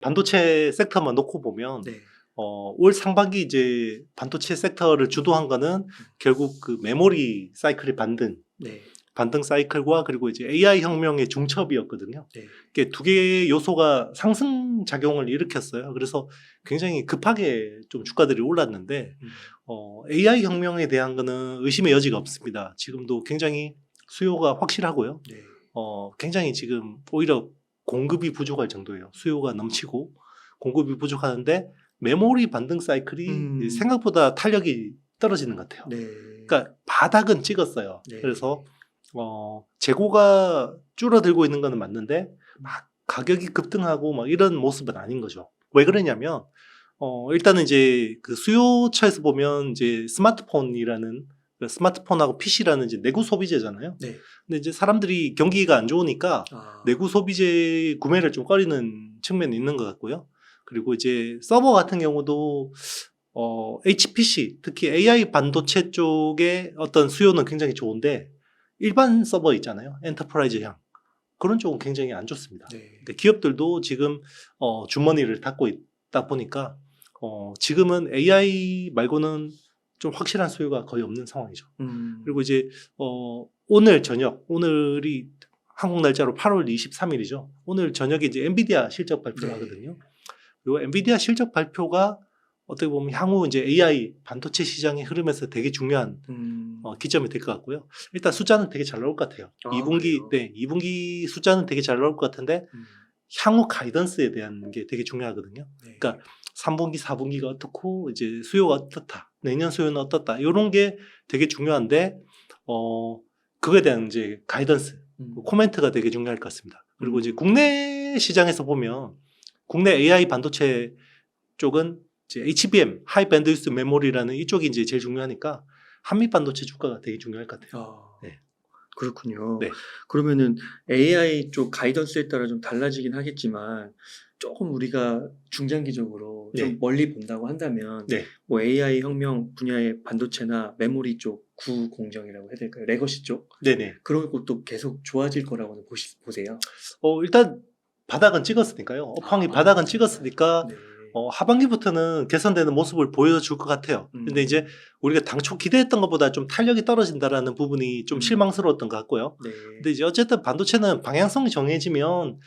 반도체 섹터만 놓고 보면 네. 올 상반기 이제 반도체 섹터를 주도한 거는 결국 그 메모리 사이클의 네. 반등 사이클과 그리고 이제 AI 혁명의 중첩이었거든요. 네. 이게 두 개의 요소가 상승 작용을 일으켰어요. 그래서 굉장히 급하게 좀 주가들이 올랐는데 AI 혁명에 대한 거는 의심의 여지가 없습니다. 지금도 굉장히 수요가 확실하고요. 네. 굉장히 지금 오히려 공급이 부족할 정도예요. 수요가 넘치고 공급이 부족하는데 메모리 반등 사이클이 생각보다 탄력이 떨어지는 것 같아요. 네. 그러니까 바닥은 찍었어요. 네. 그래서 재고가 줄어들고 있는 건 맞는데 막 가격이 급등하고 막 이런 모습은 아닌 거죠. 왜 그러냐면 일단은 이제 그 수요처에서 보면 이제 스마트폰하고 PC라는 이제 내구 소비재잖아요. 네. 근데 이제 사람들이 경기가 안 좋으니까 내구 소비재 구매를 좀 꺼리는 측면이 있는 것 같고요. 그리고 이제 서버 같은 경우도 HPC, 특히 AI 반도체 쪽의 어떤 수요는 굉장히 좋은데 일반 서버 있잖아요. 엔터프라이즈형. 그런 쪽은 굉장히 안 좋습니다. 네. 그러니까 기업들도 지금 주머니를 닫고 있다 보니까 지금은 AI 말고는 좀 확실한 수요가 거의 없는 상황이죠. 그리고 이제 오늘 저녁, 오늘이 한국 날짜로 8월 23일이죠. 오늘 저녁에 이제 엔비디아 실적 발표를 하거든요. 그리고 엔비디아 실적 발표가 어떻게 보면 향후 이제 AI 반도체 시장의 흐름에서 되게 중요한 기점이 될 것 같고요. 일단 숫자는 되게 잘 나올 것 같아요. 2분기 숫자는 되게 잘 나올 것 같은데 향후 가이던스에 대한 게 되게 중요하거든요. 네. 그러니까 3분기, 4분기가 어떻고 이제 수요가 어떻다, 내년 수요는 어떻다 이런 게 되게 중요한데 그거에 대한 이제 가이던스, 코멘트가 되게 중요할 것 같습니다. 그리고 이제 국내 시장에서 보면 국내 AI 반도체 쪽은 이제 HBM, 하이 밴드위스 메모리라는 이쪽이 이제 제일 중요하니까 한미 반도체 주가가 되게 중요할 것 같아요. 네. 그렇군요. 네. 그러면은 AI 쪽 가이던스에 따라 좀 달라지긴 하겠지만 조금 우리가 중장기적으로 좀 멀리 본다고 한다면 뭐 AI 혁명 분야의 반도체나 메모리 쪽 구공정이라고 해야 될까요? 레거시 쪽? 네네. 그런 것도 계속 좋아질 거라고는 보세요? 일단 바닥은 찍었으니까요. 업황이 바닥은 찍었으니까 네. 하반기부터는 개선되는 모습을 보여줄 것 같아요. 근데 이제 우리가 당초 기대했던 것보다 좀 탄력이 떨어진다라는 부분이 좀 실망스러웠던 것 같고요. 네. 근데 이제 어쨌든 반도체는 방향성이 정해지면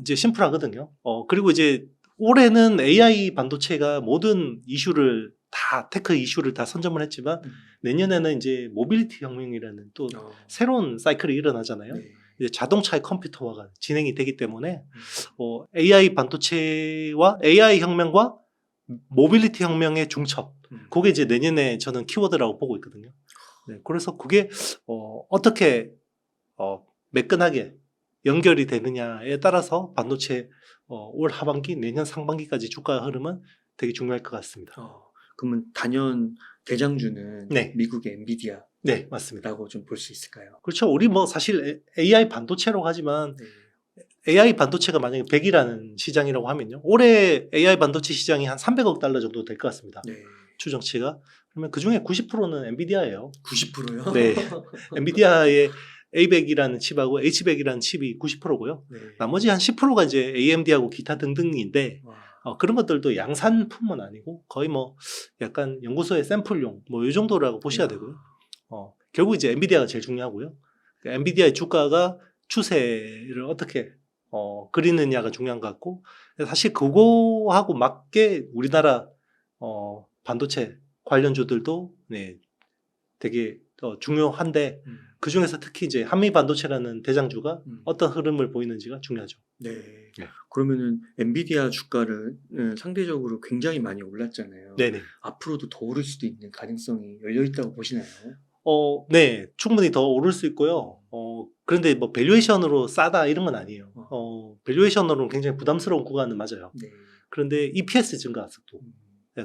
이제 심플하거든요. 그리고 이제 올해는 AI 반도체가 모든 이슈를 다 테크 이슈를 다 선점을 했지만 내년에는 이제 모빌리티 혁명이라는 또 새로운 사이클이 일어나잖아요. 네. 이제 자동차의 컴퓨터화가 진행이 되기 때문에 AI 반도체와 AI 혁명과 모빌리티 혁명의 중첩, 그게 이제 내년에 저는 키워드라고 보고 있거든요. 네, 그래서 그게 어떻게 매끈하게 연결이 되느냐에 따라서 반도체 올 하반기, 내년 상반기까지 주가 흐름은 되게 중요할 것 같습니다. 그러면 단연 대장주는 네. 미국의 엔비디아. 네, 맞습니다. 라고 좀 볼 수 있을까요? 그렇죠. 우리 뭐 사실 AI 반도체로 하지만 AI 반도체가 만약에 100이라는 시장이라고 하면요. 올해 AI 반도체 시장이 한 300억 달러 정도 될 것 같습니다. 네. 추정치가. 그러면 그 중에 90%는 엔비디아예요. 90%요? 네. 엔비디아의 A100이라는 칩하고 H100이라는 칩이 90%고요. 네. 나머지 한 10%가 이제 AMD하고 기타 등등인데 그런 것들도 양산품은 아니고 거의 뭐 약간 연구소의 샘플용 뭐 이 정도라고 보셔야 되고요. 결국 이제 엔비디아가 제일 중요하고요. 엔비디아의 주가가 추세를 어떻게 그리느냐가 중요한 것 같고, 사실 그거하고 맞게 우리나라 반도체 관련주들도 되게 중요한데 그 중에서 특히 이제 한미 반도체라는 대장주가 어떤 흐름을 보이는지가 중요하죠. 네. 그러면은 엔비디아 주가를 상대적으로 굉장히 많이 올랐잖아요. 네네. 앞으로도 더 오를 수도 있는 가능성이 열려 있다고 보시나요? 네, 충분히 더 오를 수 있고요. 그런데 뭐 밸류에이션으로 싸다 이런 건 아니에요. 밸류에이션으로는 굉장히 부담스러운 구간은 맞아요. 네. 그런데 EPS 증가 속도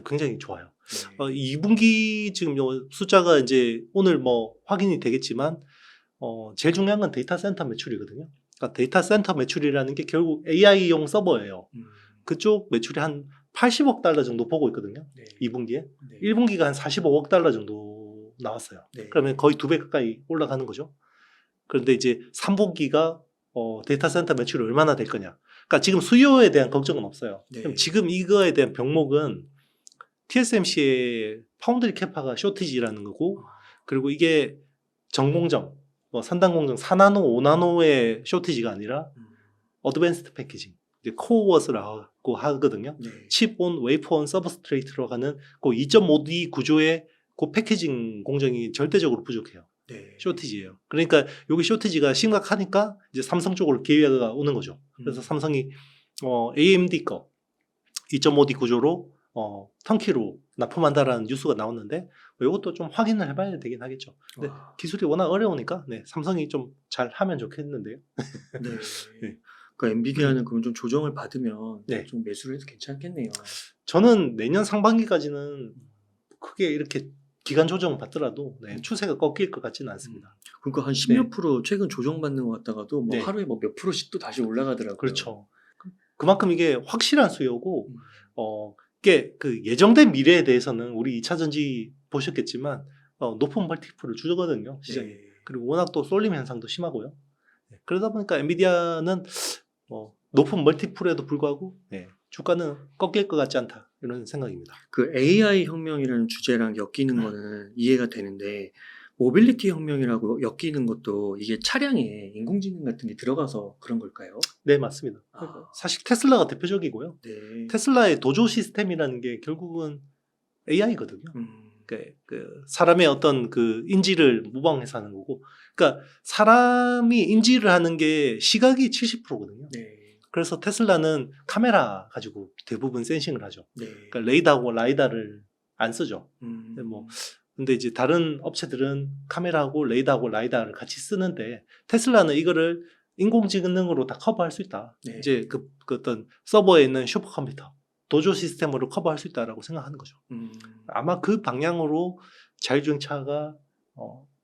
굉장히 좋아요. 2분기 지금 숫자가 이제 오늘 뭐 확인이 되겠지만 제일 중요한 건 데이터 센터 매출이거든요. 그러니까 데이터 센터 매출이라는 게 결국 AI용 서버예요. 그쪽 매출이 한 80억 달러 정도 보고 있거든요. 2분기에. 1분기가 한 45억 달러 정도 나왔어요. 그러면 거의 2배 가까이 올라가는 거죠. 그런데 이제 3분기가 데이터 센터 매출이 얼마나 될 거냐. 그러니까 지금 수요에 대한 걱정은 없어요. 네. 그럼 지금 이거에 대한 병목은 TSMC의 파운드리 캐파가 쇼티지라는 거고, 그리고 이게 전공정, 뭐 3단 공정 4나노, 5나노의 쇼티지가 아니라 어드밴스드 패키징, 이제 코어워스라고 하거든요. 네. 칩 온, 웨이퍼 온, 서브스트레이트로 가는 그 2.5D 구조의 그 패키징 공정이 절대적으로 부족해요. 네. 쇼티지예요. 그러니까 여기 쇼티지가 심각하니까 이제 삼성 쪽으로 기회가 오는 거죠. 그래서 삼성이 AMD 거 2.5D 구조로 턴키로 납품한다라는 뉴스가 나왔는데 이것도 좀 확인을 해봐야 되긴 하겠죠. 근데 기술이 워낙 어려우니까 삼성이 좀 잘 하면 좋겠는데요. 네. 네. 그러니까 엔비디아는 그럼 좀 조정을 받으면 네. 좀 매수를 해도 괜찮겠네요. 저는 내년 상반기까지는 크게 이렇게 기간 조정 받더라도 추세가 꺾일 것 같지는 않습니다. 그러니까 한 10몇 프로 최근 조정받는 것 같다가도 뭐 네. 하루에 뭐 몇 프로씩 또 다시 올라가더라고요. 그렇죠. 그만큼 이게 확실한 수요고 이게 그 예정된 미래에 대해서는 우리 2차전지 보셨겠지만 높은 멀티플을 주거든요. 시장에. 네. 그리고 워낙 또 쏠림 현상도 심하고요. 그러다 보니까 엔비디아는 높은 멀티플에도 불구하고 주가는 꺾일 것 같지 않다 이런 생각입니다. 그 AI 혁명이라는 주제랑 엮이는 거는 이해가 되는데 모빌리티 혁명이라고 엮이는 것도 이게 차량에 인공지능 같은 게 들어가서 그런 걸까요? 네, 맞습니다. 사실 테슬라가 대표적이고요. 네. 테슬라의 도조 시스템이라는 게 결국은 AI거든요. 그 사람의 어떤 그 인지를 모방해서 하는 거고, 그러니까 사람이 인지를 하는 게 시각이 70%거든요. 네. 그래서 테슬라는 카메라 가지고 대부분 센싱을 하죠. 네. 그러니까 레이더하고 라이다를 안 쓰죠. 근데 이제 다른 업체들은 카메라하고 레이더하고 라이다를 같이 쓰는데 테슬라는 이거를 인공지능으로 다 커버할 수 있다. 네. 이제 그 어떤 서버에 있는 슈퍼컴퓨터 도조 시스템으로 커버할 수 있다라고 생각하는 거죠. 아마 그 방향으로 자율주행차가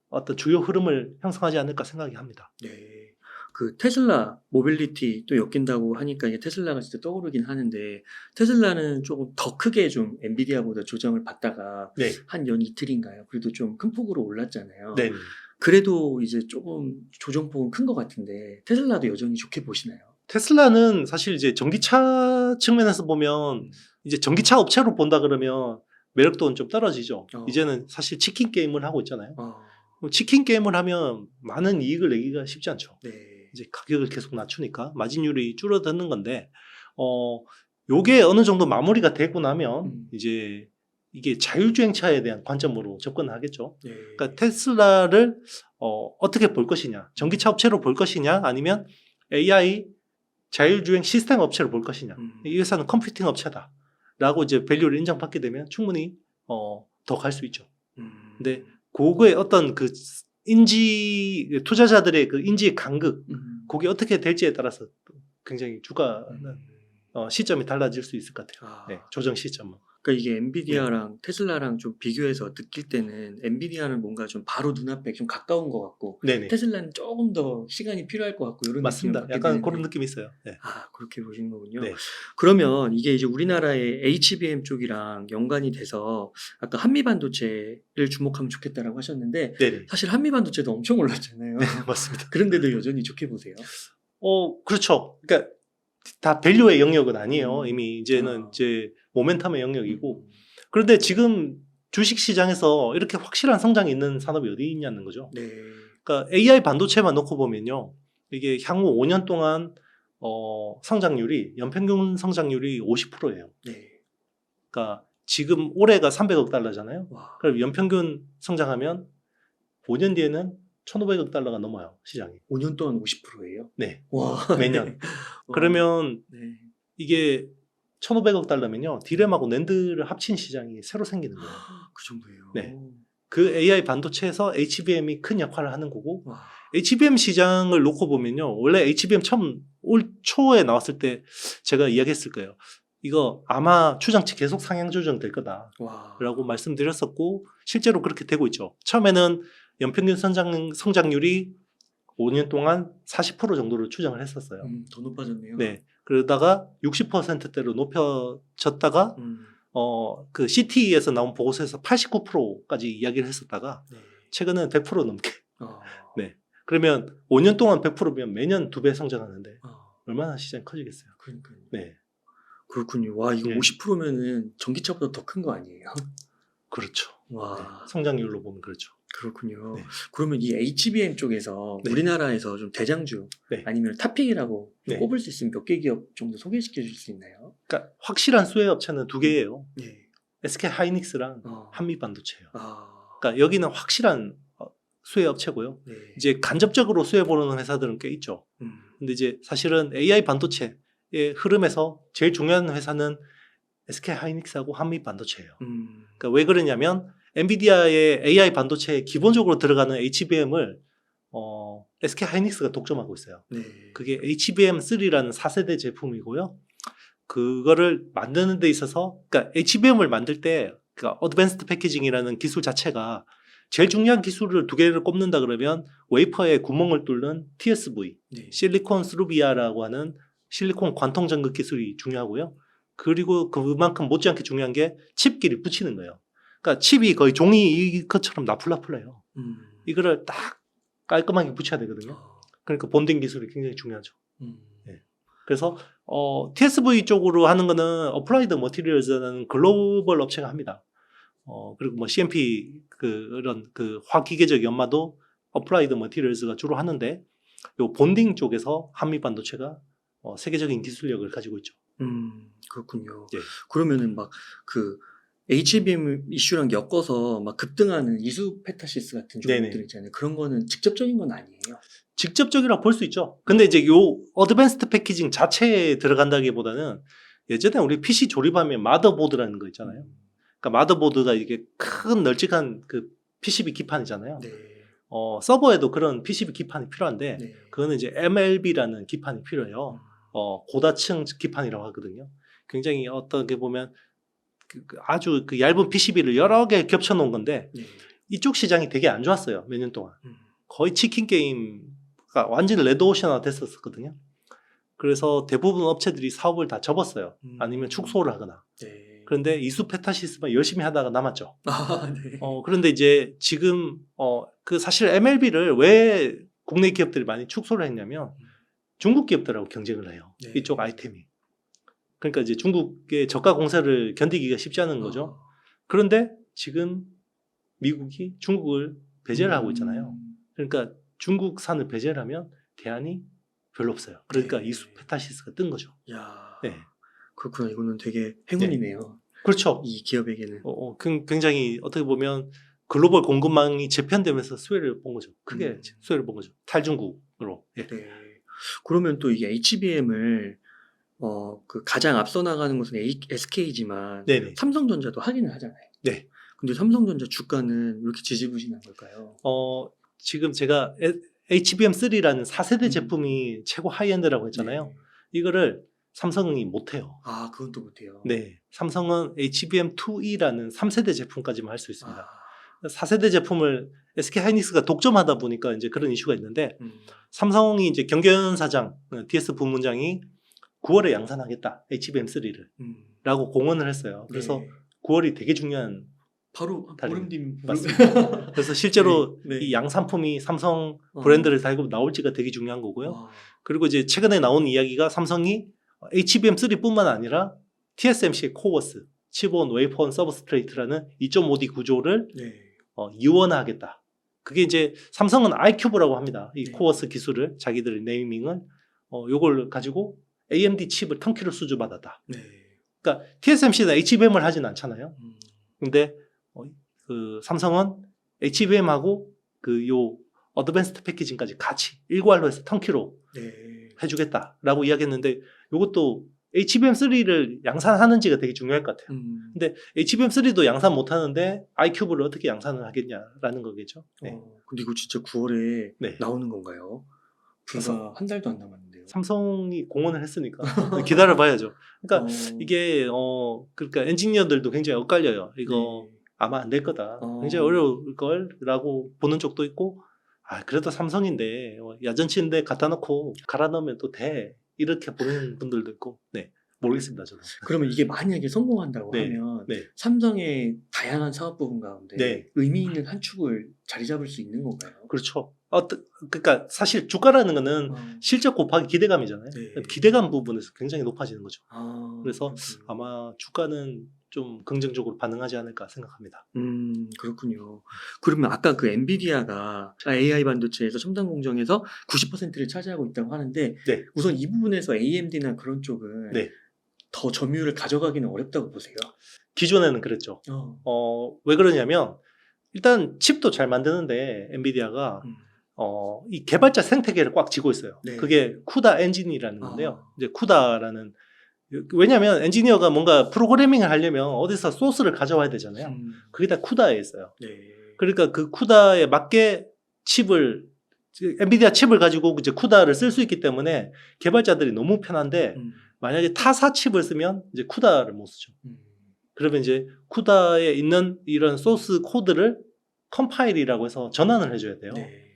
어떤 주요 흐름을 형성하지 않을까 생각이 합니다. 네. 그 테슬라 모빌리티 또 엮인다고 하니까 이게 테슬라가 진짜 떠오르긴 하는데 테슬라는 조금 더 크게 좀 엔비디아보다 조정을 받다가 한 연 이틀인가요? 그래도 좀 큰 폭으로 올랐잖아요. 네. 그래도 이제 조금 조정폭은 큰 것 같은데 테슬라도 여전히 좋게 보시나요? 테슬라는 사실 이제 전기차 측면에서 보면 이제 전기차 업체로 본다 그러면 매력도는 좀 떨어지죠. 이제는 사실 치킨 게임을 하고 있잖아요. 치킨 게임을 하면 많은 이익을 내기가 쉽지 않죠. 네. 이제 가격을 계속 낮추니까 마진율이 줄어드는 건데, 요게 어느 정도 마무리가 되고 나면 이제 이게 자율주행차에 대한 관점으로 접근을 하겠죠. 네. 그러니까 테슬라를 어떻게 볼 것이냐, 전기차 업체로 볼 것이냐, 아니면 AI 자율주행 시스템 업체로 볼 것이냐. 이 회사는 컴퓨팅 업체다라고 이제 밸류를 인정받게 되면 충분히 더 갈 수 있죠. 근데 그거의 어떤 그 인지 투자자들의 그 인지의 간극, 그게 어떻게 될지에 따라서 굉장히 주가는 시점이 달라질 수 있을 것 같아요. 네, 조정 시점은. 그러니까 이게 엔비디아랑 테슬라랑 좀 비교해서 느낄 때는 엔비디아는 뭔가 좀 바로 눈앞에 좀 가까운 것 같고 테슬라는 조금 더 시간이 필요할 것 같고 이런 맞습니다. 약간 그런 느낌이 있어요. 네. 그렇게 보시는 거군요. 네. 그러면 이게 이제 우리나라의 HBM 쪽이랑 연관이 돼서 아까 한미반도체를 주목하면 좋겠다라고 하셨는데 사실 한미반도체도 엄청 올랐잖아요. 네, 맞습니다. 그런데도 여전히 좋게 보세요? 그렇죠. 그러니까 다 밸류의 영역은 아니에요. 이미 이제는 이제 모멘텀의 영역이고. 그런데 지금 주식 시장에서 이렇게 확실한 성장이 있는 산업이 어디 있냐는 거죠. 네. 그러니까 AI 반도체만 놓고 보면요. 이게 향후 5년 동안 성장률이 연평균 성장률이 50%예요. 네. 그러니까 지금 올해가 300억 달러잖아요. 그럼 연평균 성장하면 5년 뒤에는 1,500억 달러가 넘어요, 시장이. 5년 동안 50%예요? 네. 와. 매년. 그러면 이게 1,500억 달러면요. 디램하고 낸드를 합친 시장이 새로 생기는 거예요. 그 정도예요. 네. 그 AI 반도체에서 HBM이 큰 역할을 하는 거고, HBM 시장을 놓고 보면요. 원래 HBM 처음 올 초에 나왔을 때 제가 이야기했을 거예요. 이거 아마 추정치 계속 상향 조정될 거다라고 말씀드렸었고 실제로 그렇게 되고 있죠. 처음에는 연평균 성장률이 5년 동안 40% 정도로 추정을 했었어요. 더 높아졌네요. 네. 그러다가 60%대로 높여졌다가 그 CTE에서 나온 보고서에서 89%까지 이야기를 했었다가 최근은 100% 넘게. 네. 그러면 5년 동안 100%면 매년 2배 성장하는데 얼마나 시장이 커지겠어요. 그러니까요. 네. 그렇군요. 와, 이거 네. 50%면은 전기차보다 더 큰 거 아니에요? 그렇죠. 와, 네. 성장률로 보면 그렇죠. 그렇군요. 네. 그러면 이 HBM 쪽에서 네. 우리나라에서 좀 대장주 네. 아니면 탑픽이라고 좀 네. 꼽을 수 있으면 몇 개 기업 정도 소개시켜 줄 수 있나요? 그러니까 확실한 수혜 업체는 두 개예요. 네. SK 하이닉스랑 어. 한미반도체예요. 아, 그러니까 여기는 확실한 수혜 업체고요. 네. 이제 간접적으로 수혜 보는 회사들은 꽤 있죠. 근데 이제 사실은 AI 반도체의 흐름에서 제일 중요한 회사는 SK 하이닉스하고 한미반도체예요. 그러니까 왜 그러냐면 엔비디아의 AI 반도체에 기본적으로 들어가는 HBM을 SK 하이닉스가 독점하고 있어요. 네. 그게 HBM3라는 4세대 제품이고요. 그거를 만드는 데 있어서, 그러니까 HBM을 만들 때, 그러니까 어드밴스드 패키징이라는 기술 자체가 제일 중요한 기술을 두 개를 꼽는다 그러면 웨이퍼에 구멍을 뚫는 TSV, 네. 실리콘 스루비아라고 하는 실리콘 관통 전극 기술이 중요하고요. 그리고 그만큼 못지않게 중요한 게 칩끼리 붙이는 거예요. 그러니까 칩이 거의 종이 이것처럼 나풀나풀해요. 이거를 딱 깔끔하게 붙여야 되거든요. 그러니까 본딩 기술이 굉장히 중요하죠. 네. 그래서 TSV 쪽으로 하는 거는 어플라이드 머티리얼즈라는 글로벌 업체가 합니다. 그리고 뭐 CMP 그런 그 화기계적 연마도 어플라이드 머티리얼즈가 주로 하는데 요 본딩 쪽에서 한미 반도체가 세계적인 기술력을 가지고 있죠. 그렇군요. 예. 그러면은 막 그 HBM 이슈랑 엮어서 막 급등하는 이수페타시스 같은 종목들 있잖아요. 그런 거는 직접적인 건 아니에요. 직접적이라 볼 수 있죠. 근데 이제 요 어드밴스드 패키징 자체에 들어간다기보다는 예전에 우리 PC 조립하면 마더보드라는 거 있잖아요. 그러니까 마더보드가 이게 큰 널찍한 그 PCB 기판이잖아요. 네. 서버에도 그런 PCB 기판이 필요한데 네. 그거는 이제 MLB라는 기판이 필요해요. 고다층 기판이라고 하거든요. 굉장히 어떻게 보면 아주 그 얇은 PCB를 여러 개 겹쳐 놓은 건데 네. 이쪽 시장이 되게 안 좋았어요. 몇 년 동안. 거의 치킨 게임가 완전히 레드오션화 됐었거든요. 그래서 대부분 업체들이 사업을 다 접었어요. 아니면 축소를 하거나. 네. 그런데 이수페타시스만 열심히 하다가 남았죠. 아, 네. 그런데 이제 지금 그 사실 MLB를 왜 국내 기업들이 많이 축소를 했냐면 중국 기업들하고 경쟁을 해요. 네. 이쪽 아이템이. 그러니까 이제 중국의 저가 공세를 견디기가 쉽지 않은 거죠. 그런데 지금 미국이 중국을 배제를 하고 있잖아요. 그러니까 중국산을 배제를 하면 대안이 별로 없어요. 그러니까 네. 이수페타시스가 뜬 거죠. 야, 네. 그렇구나. 이거는 되게 행운이네요. 그렇죠. 이 기업에게는. 굉장히 어떻게 보면 글로벌 공급망이 재편되면서 수혜를 본 거죠. 크게 수혜를 본 거죠. 탈중국으로. 예. 네. 그러면 또 이게 HBM을 그 가장 앞서 나가는 것은 SK지만 네네. 삼성전자도 하기는 하잖아요. 네. 근데 삼성전자 주가는 왜 이렇게 지지부진한 걸까요? 지금 제가 HBM3라는 4세대 제품이 최고 하이엔드라고 했잖아요. 네. 이거를 삼성이 못해요. 아, 그건 또 못해요. 네. 삼성은 HBM2E라는 3세대 제품까지만 할 수 있습니다. 아. 4세대 제품을 SK 하이닉스가 독점하다 보니까 이제 그런 이슈가 있는데 삼성이 이제 경견 사장, DS 부문장이 9월에 양산하겠다. HBM3를. 라고 공언을 했어요. 그래서 네. 9월이 되게 중요한 바로 보름 뒤 맞습니다. 그래서 실제로 네. 이 양산품이 삼성 브랜드를 달고 나올지가 되게 중요한 거고요. 그리고 이제 최근에 나온 이야기가 삼성이 HBM3뿐만 아니라 TSMC의 코어스, 칩온, 웨이퍼온, 서브스트레이트라는 2.5D 구조를 네. 이원화하겠다. 그게 이제 삼성은 아이큐브라고 합니다. 이 네. 코어스 기술을 자기들의 네이밍을 요걸 가지고 AMD 칩을 턴키로 수주받았다. 네. 그러니까 TSMC는 HBM을 하진 않잖아요. 근데 그 삼성은 HBM하고 그 요 어드밴스드 패키징까지 같이 일괄로 해서 턴키로 네. 해주겠다라고 이야기했는데 이것도 HBM3를 양산하는지가 되게 중요할 것 같아요. 근데 HBM3도 양산 못하는데 iCube를 어떻게 양산을 하겠냐라는 거겠죠. 네. 근데 이거 진짜 9월에 네. 나오는 건가요? 불과 한 달도 안 남았는데요. 삼성이 공언을 했으니까 기다려봐야죠. 그러니까 이게 그러니까 엔지니어들도 굉장히 엇갈려요. 이거 네. 아마 안 될 거다. 굉장히 어려울 걸라고 보는 쪽도 있고, 그래도 삼성인데 야전치인데 갖다 놓고 갈아 넣으면 또 돼. 이렇게 보는 분들도 있고, 네, 모르겠습니다 저는. 그러면 이게 만약에 성공한다고 네. 하면 네. 삼성의 다양한 사업 부분 가운데 네. 의미 있는 한 축을 자리 잡을 수 있는 건가요? 그렇죠. 그러니까 사실 주가라는 거는 실적 곱하기 기대감이잖아요. 네. 기대감 부분에서 굉장히 높아지는 거죠. 그래서 그렇군요. 아마 주가는 좀 긍정적으로 반응하지 않을까 생각합니다. 그렇군요. 그러면 아까 그 엔비디아가 AI 반도체에서 첨단 공정에서 90%를 차지하고 있다고 하는데 네. 우선 이 부분에서 AMD나 그런 쪽은 네. 더 점유율을 가져가기는 어렵다고 보세요? 기존에는 그랬죠. 왜 그러냐면 일단 칩도 잘 만드는데 엔비디아가 이 개발자 생태계를 꽉 쥐고 있어요. 네. 그게 쿠다 엔진이라는 건데요. 이제 쿠다라는 왜냐하면 엔지니어가 뭔가 프로그래밍을 하려면 어디서 소스를 가져와야 되잖아요. 그게 다 쿠다에 있어요. 네. 그러니까 그 쿠다에 맞게 엔비디아 칩을 가지고 이제 쿠다를 쓸 수 있기 때문에 개발자들이 너무 편한데 만약에 타사 칩을 쓰면 이제 쿠다를 못 쓰죠. 그러면 이제 쿠다에 있는 이런 소스 코드를 컴파일이라고 해서 전환을 해줘야 돼요. 네.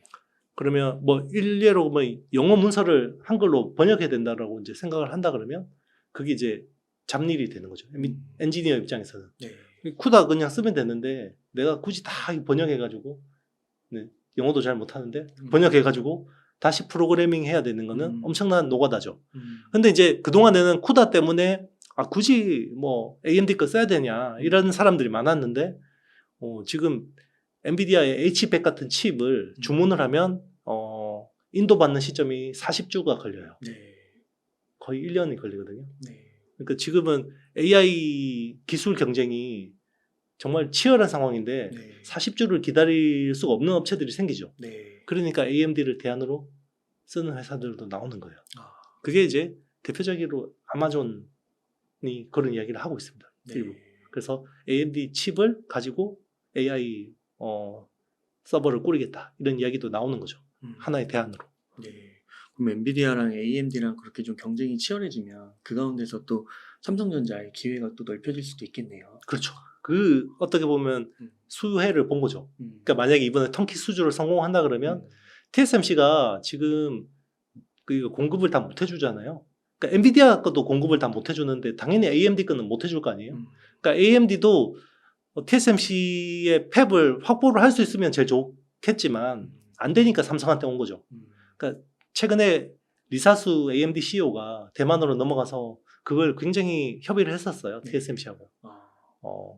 그러면 뭐 일례로 뭐 영어 문서를 한글로 번역해야 된다라고 이제 생각을 한다 그러면 그게 이제 잡일이 되는 거죠. 엔지니어 입장에서는. 네. 쿠다 그냥 쓰면 되는데 내가 굳이 다 번역해가지고 영어도 잘 못하는데 번역해가지고 다시 프로그래밍 해야 되는 거는 엄청난 노가다죠. 근데 이제 그동안에는 쿠다 때문에 굳이 뭐 AMD 거 써야 되냐 이런 사람들이 많았는데 지금 엔비디아의 H100 같은 칩을 주문을 하면 인도받는 시점이 40주가 걸려요. 네. 거의 1년이 걸리거든요. 네. 그러니까 지금은 AI 기술 경쟁이 정말 치열한 상황인데 네. 40주를 기다릴 수가 없는 업체들이 생기죠. 네. 그러니까 AMD를 대안으로 쓰는 회사들도 나오는 거예요. 그게 이제 대표적으로 아마존이 그런 이야기를 하고 있습니다. 네. 일부. 그래서 AMD 칩을 가지고 AI 서버를 꾸리겠다 이런 이야기도 나오는 거죠. 하나의 대안으로. 네. 그럼 엔비디아랑 AMD랑 그렇게 좀 경쟁이 치열해지면 그 가운데서 또 삼성전자의 기회가 또 넓혀질 수도 있겠네요. 그렇죠. 어떻게 보면 수혜를 본 거죠. 그러니까 만약에 이번에 턴키 수주를 성공한다 그러면 TSMC가 지금 그 공급을 다 못 해주잖아요. 그러니까 엔비디아 것도 공급을 다 못 해주는데 당연히 AMD 거는 못 해줄 거 아니에요. 그러니까 AMD도 TSMC의 팹을 확보를 할 수 있으면 제일 좋겠지만 안 되니까 삼성한테 온 거죠. 그러니까 최근에 리사수 AMD CEO가 대만으로 넘어가서 그걸 굉장히 협의를 했었어요. TSMC하고.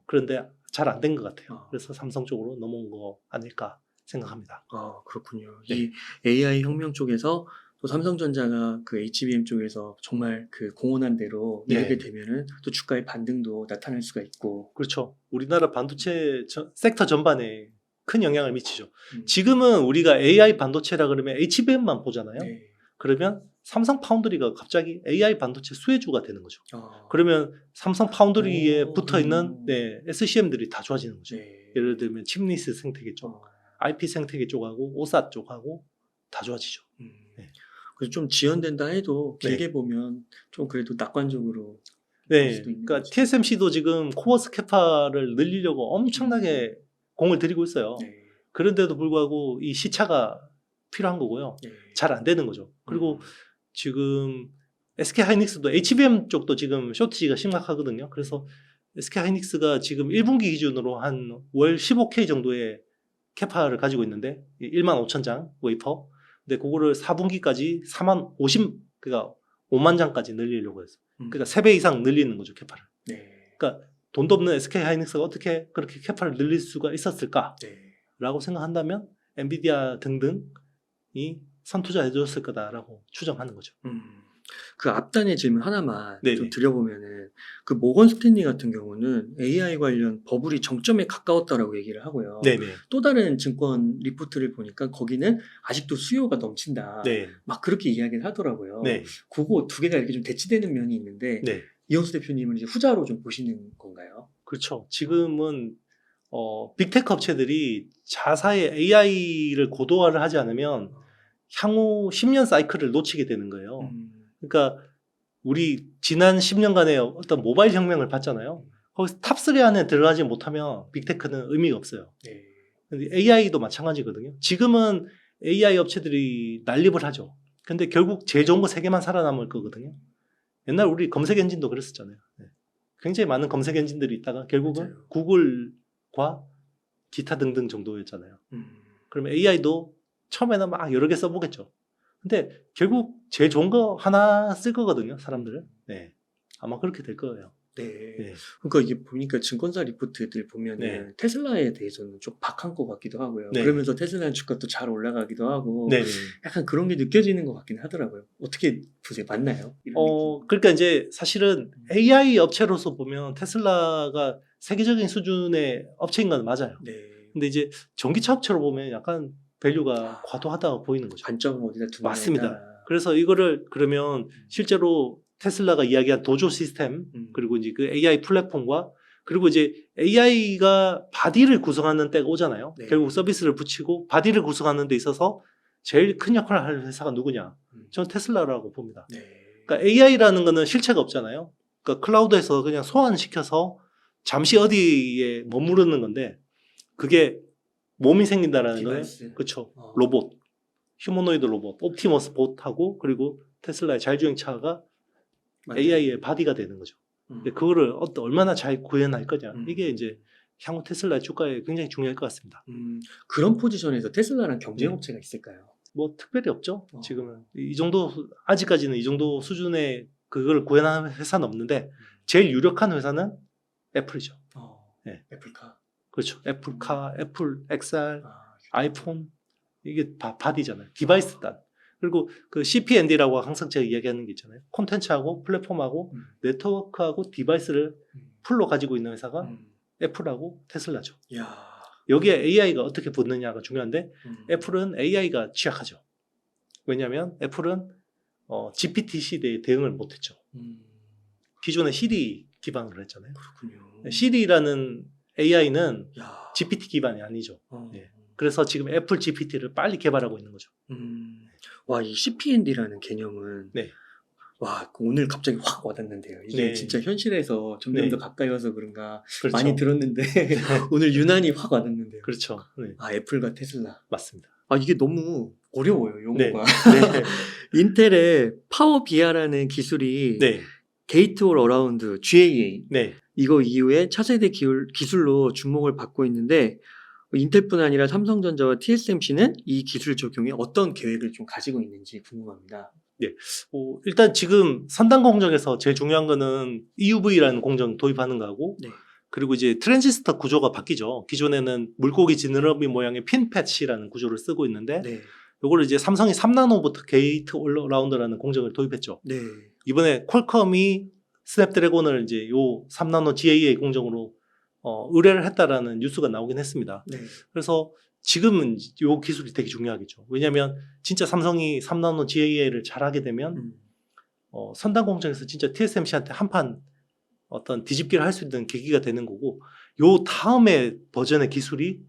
그런데 잘 안 된 것 같아요. 그래서 삼성 쪽으로 넘어온 거 아닐까 생각합니다. 그렇군요. 네. 이 AI 혁명 쪽에서 또 삼성전자가 그 HBM 쪽에서 정말 그 공언한 대로 이르게 되면은 또 주가의 반등도 나타날 수가 있고. 그렇죠. 우리나라 반도체 섹터 전반에 큰 영향을 미치죠. 지금은 우리가 AI 반도체라 그러면 HBM만 보잖아요. 네. 그러면 삼성 파운드리가 갑자기 AI 반도체 수혜주가 되는 거죠. 그러면 삼성 파운드리에 붙어 있는 SCM들이 다 좋아지는 거죠. 예를 들면 칩리스 생태계 쪽, IP 생태계 쪽하고 오사 쪽하고 다 좋아지죠. 그래서 좀 지연된다 해도 길게 보면 좀 그래도 낙관적으로. 그러니까 거죠. TSMC도 지금 코어스 캐파를 늘리려고 엄청나게 공을 들이고 있어요. 그런데도 불구하고 이 시차가 필요한 거고요. 잘 안 되는 거죠. 그리고 지금 SK하이닉스도 HBM 쪽도 지금 쇼티지가 심각하거든요. 그래서 SK하이닉스가 지금 1분기 기준으로 한 월 15K 정도의 캐파를 가지고 있는데 15,000장 웨이퍼. 근데 그거를 4분기까지 5만 장까지 늘리려고 했어요. 그러니까 3배 이상 늘리는 거죠, 캐파를. 그러니까 돈도 없는 SK하이닉스가 어떻게 그렇게 캐파를 늘릴 수가 있었을까라고 생각한다면 엔비디아 등등이 선투자해 줬을 거다라고 추정하는 거죠. 그 앞단의 질문 하나만 좀 드려보면은 그 모건 스탠리 같은 경우는 AI 관련 버블이 정점에 가까웠다라고 얘기를 하고요. 또 다른 증권 리포트를 보니까 거기는 아직도 수요가 넘친다. 막 그렇게 이야기를 하더라고요. 그거 두 개가 이렇게 좀 대치되는 면이 있는데 이현수 대표님은 이제 후자로 좀 보시는 건가요? 그렇죠. 지금은 빅테크 업체들이 자사의 AI를 고도화를 하지 않으면 향후 10년 사이클을 놓치게 되는 거예요. 그러니까 우리 지난 10년간의 어떤 모바일 혁명을 봤잖아요. 거기서 탑3 안에 들어가지 못하면 빅테크는 의미가 없어요. 근데 AI도 마찬가지거든요. 지금은 AI 업체들이 난립을 하죠. 근데 결국 제일 좋은 거 3개만 살아남을 거거든요. 옛날 우리 검색 엔진도 그랬었잖아요. 굉장히 많은 검색 엔진들이 있다가 결국은 구글과 기타 등등 정도였잖아요. 그러면 AI도 처음에는 막 여러 개 써보겠죠. 근데 결국 제일 좋은 거 하나 쓸 거거든요, 사람들은. 네. 아마 그렇게 될 거예요. 네. 네. 그러니까 이게 보니까 증권사 리포트들 보면은 네. 테슬라에 대해서는 좀 박한 것 같기도 하고요. 네. 그러면서 테슬라 주가 또 잘 올라가기도 하고 네. 약간 그런 게 느껴지는 것 같긴 하더라고요. 어떻게 보세요? 맞나요? 이런 느낌? 그러니까 이제 사실은 AI 업체로서 보면 테슬라가 세계적인 수준의 업체인 건 맞아요. 네. 근데 이제 전기차 업체로 보면 약간 밸류가 과도하다고 보이는 거죠. 관점은 어디다 두느냐에 맞습니다. 따라. 그래서 이거를 그러면 실제로 테슬라가 이야기한 도조 시스템 그리고 이제 그 AI 플랫폼과 그리고 이제 AI가 바디를 구성하는 때가 오잖아요. 네. 결국 서비스를 붙이고 바디를 구성하는 데 있어서 제일 큰 역할을 할 회사가 누구냐? 저는 테슬라라고 봅니다. 네. 그러니까 AI라는 거는 실체가 없잖아요. 그러니까 클라우드에서 그냥 소환시켜서 잠시 어디에 머무르는 건데 그게 몸이 생긴다라는 거는 그렇죠. 로봇, 휴머노이드 로봇, 옵티머스 봇하고 그리고 테슬라의 자율주행차가 맞아요. AI의 바디가 되는 거죠. 근데 그거를 얼마나 잘 구현할 거냐. 이게 이제 향후 테슬라의 주가에 굉장히 중요할 것 같습니다. 그런 포지션에서 테슬라랑 경쟁업체가 있을까요? 뭐 특별히 없죠. 지금은 이 정도 아직까지는 이 정도 수준의 그걸 구현하는 회사는 없는데 제일 유력한 회사는 애플이죠. 네. 애플카. 그렇죠. 애플카, 애플 XR, 아이폰 이게 바디잖아요. 디바이스 단. 그리고 그 CPND라고 항상 제가 이야기하는 게 있잖아요. 콘텐츠하고 플랫폼하고 네트워크하고 디바이스를 풀로 가지고 있는 회사가 애플하고 테슬라죠. 야. 여기에 AI가 어떻게 붙느냐가 중요한데 애플은 AI가 취약하죠. 왜냐하면 애플은 GPT 시대에 대응을 못했죠. 기존에 시리 기반으로 했잖아요. 그렇군요. 시리라는 AI는 야. GPT 기반이 아니죠. 네. 그래서 지금 애플 GPT를 빨리 개발하고 있는 거죠. 와, 이 CPND라는 개념은 네. 와, 오늘 갑자기 확 와닿는데요. 이게 네. 진짜 현실에서 점점 네. 더 가까이 와서 그런가 그렇죠. 많이 들었는데 오늘 유난히 확 와닿는데요. 그렇죠. 네. 아, 애플과 테슬라. 맞습니다. 아, 이게 너무 어려워요, 용어가. 네. 네. 인텔의 파워 비아라는 기술이 네. 게이트 올 어라운드 GAA 네. 이거 이후에 차세대 기술로 주목을 받고 있는데 인텔뿐 아니라 삼성전자와 TSMC는 이 기술 적용에 어떤 계획을 좀 가지고 있는지 궁금합니다. 일단 지금 선단 공정에서 제일 중요한 거는 EUV라는 공정 도입하는 거고 네. 그리고 이제 트랜지스터 구조가 바뀌죠. 기존에는 물고기 지느러미 모양의 핀패치라는 구조를 쓰고 있는데 네. 이걸 이제 삼성이 3나노부터 게이트 올라운드라는 공정을 도입했죠. 네. 이번에 퀄컴이 스냅드래곤을 이제 요 3나노 GAA 공정으로 의뢰를 했다라는 뉴스가 나오긴 했습니다. 네. 그래서 지금은 요 기술이 되게 중요하겠죠. 왜냐하면 진짜 삼성이 3나노 GAA를 잘하게 되면 선단 공정에서 진짜 TSMC한테 한판 어떤 뒤집기를 할 수 있는 계기가 되는 거고 요 다음에 버전의 기술이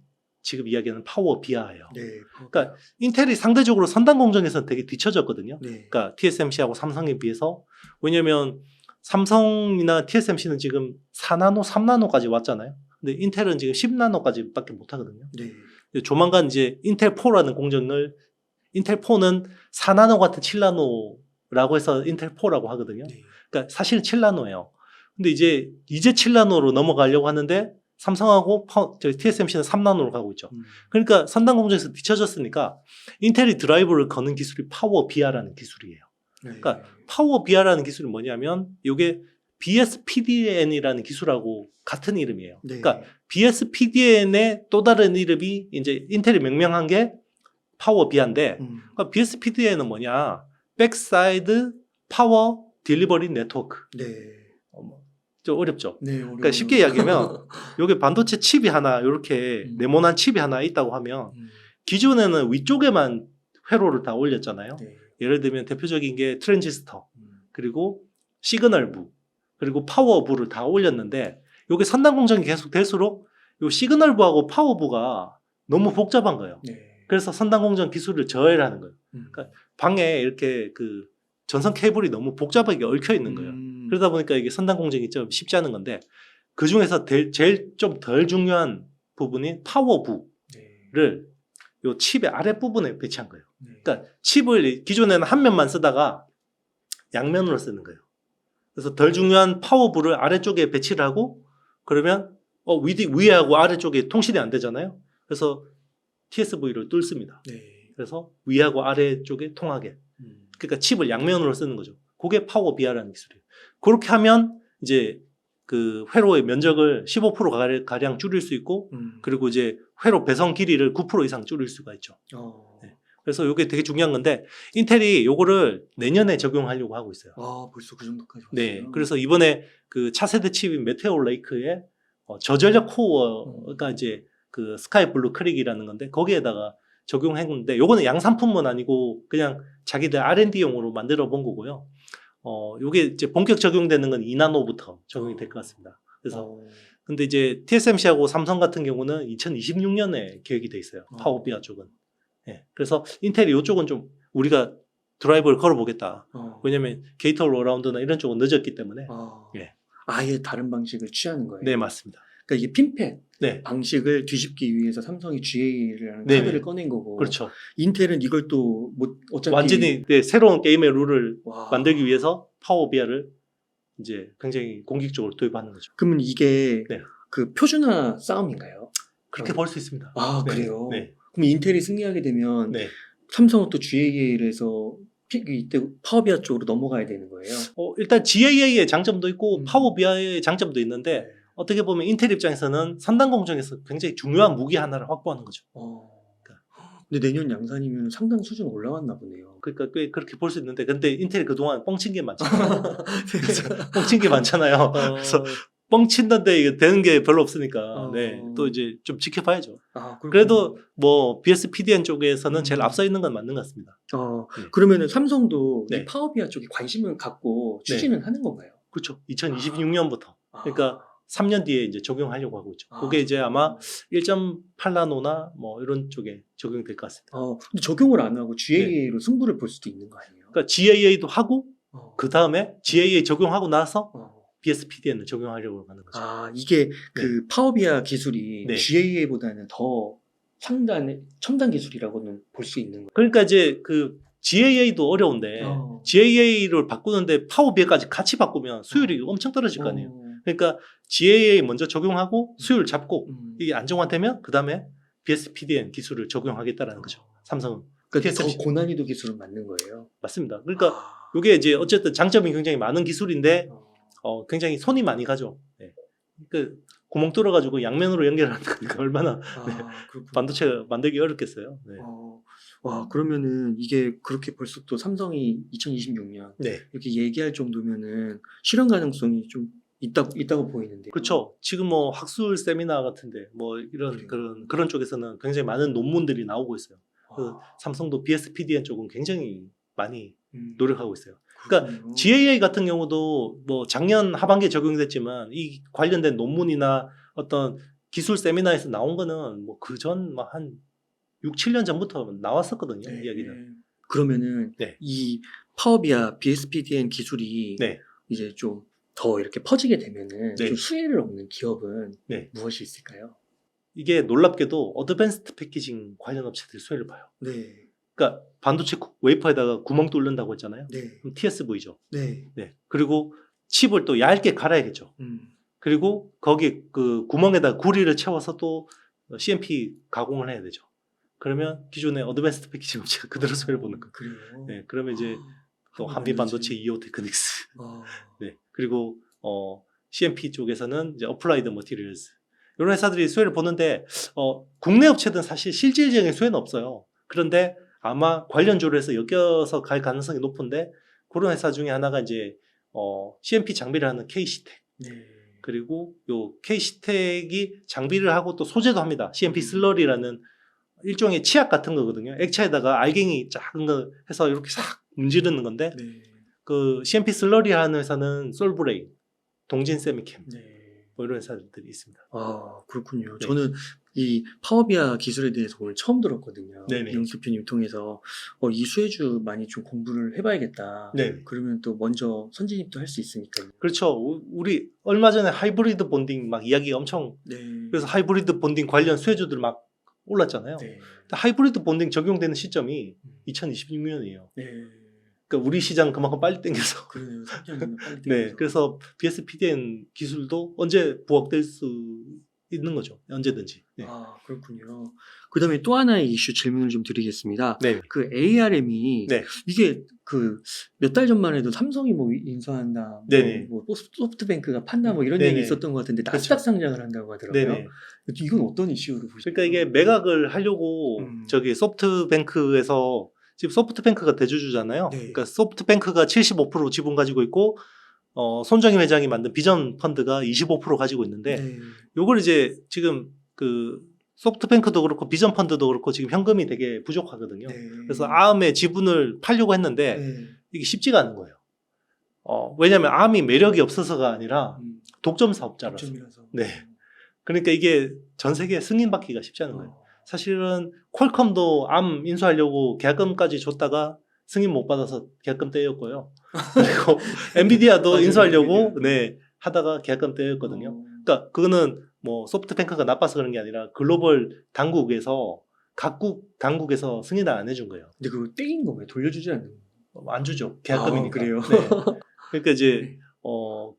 지금 이야기하는 파워 비아예요. 네. 그러니까 인텔이 상대적으로 선단 공정에서는 되게 뒤처졌거든요. 네. 그러니까 TSMC하고 삼성에 비해서 왜냐하면 삼성이나 TSMC는 지금 4나노, 3나노까지 왔잖아요. 근데 인텔은 지금 10나노까지밖에 못 하거든요. 네. 조만간 이제 인텔 4라는 공정을 인텔 4는 4나노 같은 7나노라고 해서 인텔 4라고 하거든요. 네. 그러니까 사실은 7나노예요. 근데 이제 7나노로 넘어가려고 하는데 삼성하고 TSMC는 3나노로 가고 있죠. 그러니까 선단 공정에서 뒤쳐졌으니까 인텔이 드라이브를 거는 기술이 파워 비아라는 기술이에요. 네. 그러니까 파워 비아라는 기술이 뭐냐면 이게 BSPDN이라는 기술하고 같은 이름이에요. 네. 그러니까 BSPDN의 또 다른 이름이 이제 인텔이 명명한 게 파워 비아인데 그러니까 BSPDN은 뭐냐? 백사이드 파워 딜리버리 네트워크. 네. 좀 어렵죠. 네, 그러니까 쉽게 이야기하면 여기 반도체 칩이 하나 이렇게 네모난 칩이 하나 있다고 하면 기존에는 위쪽에만 회로를 다 올렸잖아요. 네. 예를 들면 대표적인 게 트랜지스터 그리고 시그널부 그리고 파워부를 다 올렸는데 여기 선단 공정이 계속 될수록 이 시그널부하고 파워부가 너무 복잡한 거예요. 네. 그래서 선단 공정 기술을 저해하는 거예요. 그러니까 방에 이렇게 그 전선 케이블이 너무 복잡하게 얽혀 있는 거예요. 그러다 보니까 이게 선단 공정이 좀 쉽지 않은 건데 그 중에서 제일 좀 덜 중요한 부분이 파워부를 요 칩의 아랫부분에 배치한 거예요. 그러니까 칩을 기존에는 한 면만 쓰다가 양면으로 쓰는 거예요. 그래서 덜 중요한 파워부를 아래쪽에 배치를 하고 그러면 위하고 아래쪽에 통신이 안 되잖아요. 그래서 TSV를 뚫습니다. 네. 그래서 위하고 아래 쪽에 통하게. 그러니까 칩을 양면으로 쓰는 거죠. 그게 파워 BI라는 기술이에요. 그렇게 하면 이제 그 회로의 면적을 15% 가량 줄일 수 있고, 그리고 이제 회로 배선 길이를 9% 이상 줄일 수가 있죠. 네. 그래서 이게 되게 중요한 건데 인텔이 요거를 내년에 적용하려고 하고 있어요. 아, 벌써 그 정도까지 왔어요. 네. 그래서 이번에 그 차세대 칩인 메테오 레이크에 저전력 코어가 이제 그 스카이 블루 크릭이라는 건데 거기에다가 적용했는데 요거는 양산품은 아니고 그냥 자기들 R&D용으로 만들어 본 거고요. 요게 이제 본격 적용되는 건 2나노부터 적용이 될 것 같습니다. 그래서 근데 이제 TSMC하고 삼성 같은 경우는 2026년에 계획이 돼 있어요. 파워 BI 쪽은. 예. 그래서 인텔이 이쪽은 좀 우리가 드라이브를 걸어보겠다. 왜냐면 게이트 올 어라운드나 이런 쪽은 늦었기 때문에. 예. 아예 다른 방식을 취하는 거예요. 네, 맞습니다. 그러니까 이게 핀팻 네. 방식을 뒤집기 위해서 삼성이 GA라는 네네. 카드를 꺼낸 거고, 그렇죠. 인텔은 이걸 또 뭐 어차피 완전히 네, 새로운 게임의 룰을 와. 만들기 위해서 파워 BI를 이제 굉장히 공격적으로 도입하는 거죠. 그러면 이게 네. 그 표준화 싸움인가요? 그렇게 볼 수 있습니다. 아, 네. 그래요? 네. 그럼 인텔이 승리하게 되면 네. 삼성은 또 GA를 해서 이때 파워 BI 쪽으로 넘어가야 되는 거예요? 일단 GAA의 장점도 있고 파워 BI의 장점도 있는데 어떻게 보면 인텔 입장에서는 산단 공정에서 굉장히 중요한 무기 하나를 확보하는 거죠. 근데 내년 양산이면 상당 수준 올라갔나 보네요. 그러니까 꽤 그렇게 볼 수 있는데 근데 인텔이 그동안 뻥친 게 많잖아요. 뻥친 게 많잖아요. 그래서 뻥친다는데 이게 되는 게 별로 없으니까 네, 또 이제 좀 지켜봐야죠. 그래도 뭐 BSPDN 쪽에서는 제일 앞서 있는 건 맞는 것 같습니다. 그러면은 삼성도 네. 이 파워 BI 쪽에 관심을 갖고 추진은 하는 건가요? 그렇죠. 2026년부터. 그러니까 3년 뒤에 이제 적용하려고 하고 있죠. 그게 이제 아마 1.8나노나 뭐 이런 쪽에 적용될 것 같습니다. 근데 적용을 안 하고 GAA로 승부를 볼 수도 있는 거 아니에요? 그러니까 GAA도 하고 그 다음에 GAA 적용하고 나서 BSPDN을 적용하려고 하는 거죠. 이게 그 파워 BI 기술이 네. GAA보다는 더 첨단 기술이라고는 볼 수 있는 거예요. 그러니까 이제 그 GAA도 어려운데 GAA를 바꾸는데 파워 BI까지 같이 바꾸면 수율이 엄청 떨어질 거 아니에요. 그러니까 GAA 먼저 적용하고 수율 잡고 이게 안정화되면 그 다음에 BSPDN 기술을 적용하겠다라는 거죠. 삼성은. 그러니까 더 고난이도 기술은 맞는 거예요. 맞습니다. 그러니까 이게 이제 어쨌든 장점이 굉장히 많은 기술인데 굉장히 손이 많이 가죠. 네. 그 구멍 뚫어가지고 양면으로 연결하는 거니까 얼마나 반도체 만들기 어렵겠어요. 네. 와, 그러면은 이게 그렇게 벌써 또 삼성이 2026년 이렇게 얘기할 정도면은 실현 가능성이 좀 있다고 보이는데. 그렇죠. 지금 뭐 학술 세미나 같은데 뭐 이런 그런 쪽에서는 굉장히 많은 논문들이 나오고 있어요. 그 삼성도 BSPDN 쪽은 굉장히 많이 노력하고 있어요. 그러니까 GAA 같은 경우도 뭐 작년 하반기에 적용됐지만 이 관련된 논문이나 어떤 기술 세미나에서 나온 거는 뭐 그전 한 6, 7년 전부터 나왔었거든요. 이야기는. 그러면은 이 파워 BI, BSPDN 기술이 이제 좀 더 이렇게 퍼지게 되면은 좀 수혜를 얻는 기업은 무엇이 있을까요? 이게 놀랍게도 어드밴스드 패키징 관련 업체들이 수혜를 봐요. 그러니까 반도체 웨이퍼에다가 구멍 뚫는다고 했잖아요. 그럼 TSV죠. 그리고 칩을 또 얇게 갈아야겠죠. 그리고 거기 그 구멍에다 구리를 채워서 또 CMP 가공을 해야 되죠. 그러면 기존의 어드밴스드 패키징 업체가 그대로 수혜를 보는 거예요. 그래요? 그러면 이제 또 한미반도체 EO 테크닉스. 그리고 CMP 쪽에서는 이제 어플라이드 머티리얼스. 이런 회사들이 수혜를 보는데 국내 업체들은 사실 실질적인 수혜는 없어요. 그런데 아마 관련주로 해서 엮여서 갈 가능성이 높은데 그런 회사 중에 하나가 이제 CMP 장비를 하는 K시텍. 그리고 요 K시텍이 장비를 하고 또 소재도 합니다. CMP 슬러리라는 일종의 치약 같은 거거든요. 액체에다가 알갱이 작은 거 해서 이렇게 싹 문지르는 건데 그 CMP 슬러리 하는 회사는 솔브레인, 동진 세미캠 뭐 이런 회사들이 있습니다. 그렇군요. 저는 이 파워 BI 기술에 대해서 오늘 처음 들었거든요. 이영수 대표님 통해서 이 수혜주 많이 좀 공부를 해봐야겠다. 그러면 또 먼저 선진입도 할 수 있으니까요. 그렇죠. 우리 얼마 전에 하이브리드 본딩 막 이야기 엄청 그래서 하이브리드 본딩 관련 수혜주들 막 올랐잖아요. 하이브리드 본딩 적용되는 시점이 2026년이에요. 그러니까 우리 시장 그만큼 빨리 땡겨서. 그러네요. 3년이면 빨리 땡겨서. 그래서 BSPDN 기술도 언제 부각될 수 있는 거죠. 언제든지. 네. 아, 그렇군요. 그다음에 또 하나의 이슈 질문을 좀 드리겠습니다. 네. 그 ARM이 네. 이게 그 몇 달 전만 해도 삼성이 뭐 인수한다, 네네. 뭐 소프트뱅크가 판다, 뭐 이런 네네. 얘기 있었던 것 같은데 그렇죠. 나스닥 상장을 한다고 하더라고요. 네네. 이건 어떤 이슈로 보시나요? 그러니까 이게 매각을 하려고 저기 소프트뱅크에서 지금 소프트뱅크가 대주주잖아요. 네. 그러니까 소프트뱅크가 75% 지분 가지고 있고 손정희 회장이 만든 비전 펀드가 25% 가지고 있는데 네. 요걸 이제 지금 그 소프트뱅크도 그렇고 비전 펀드도 그렇고 지금 현금이 되게 부족하거든요. 네. 그래서 암의 지분을 팔려고 했는데 네. 이게 쉽지가 않은 거예요. 왜냐하면 암이 매력이 없어서가 아니라 독점 사업자라서. 독점이라서. 네. 그러니까 이게 전 세계에 승인받기가 쉽지 않은 거예요. 사실은 퀄컴도 암 인수하려고 계약금까지 줬다가 승인 못 받아서 계약금 떼였고요. 그리고 엔비디아도 맞아요, 인수하려고 엔비디아. 네 하다가 계약금 떼였거든요. 그러니까 그거는 뭐 소프트뱅크가 나빠서 그런 게 아니라 글로벌 당국에서 각국 당국에서 승인을 안 해준 거예요. 근데 그거 떼인 거 왜 돌려주지 않는 거예요? 안 주죠. 계약금이니까. 그래요? 네. 그러니까 이제 네.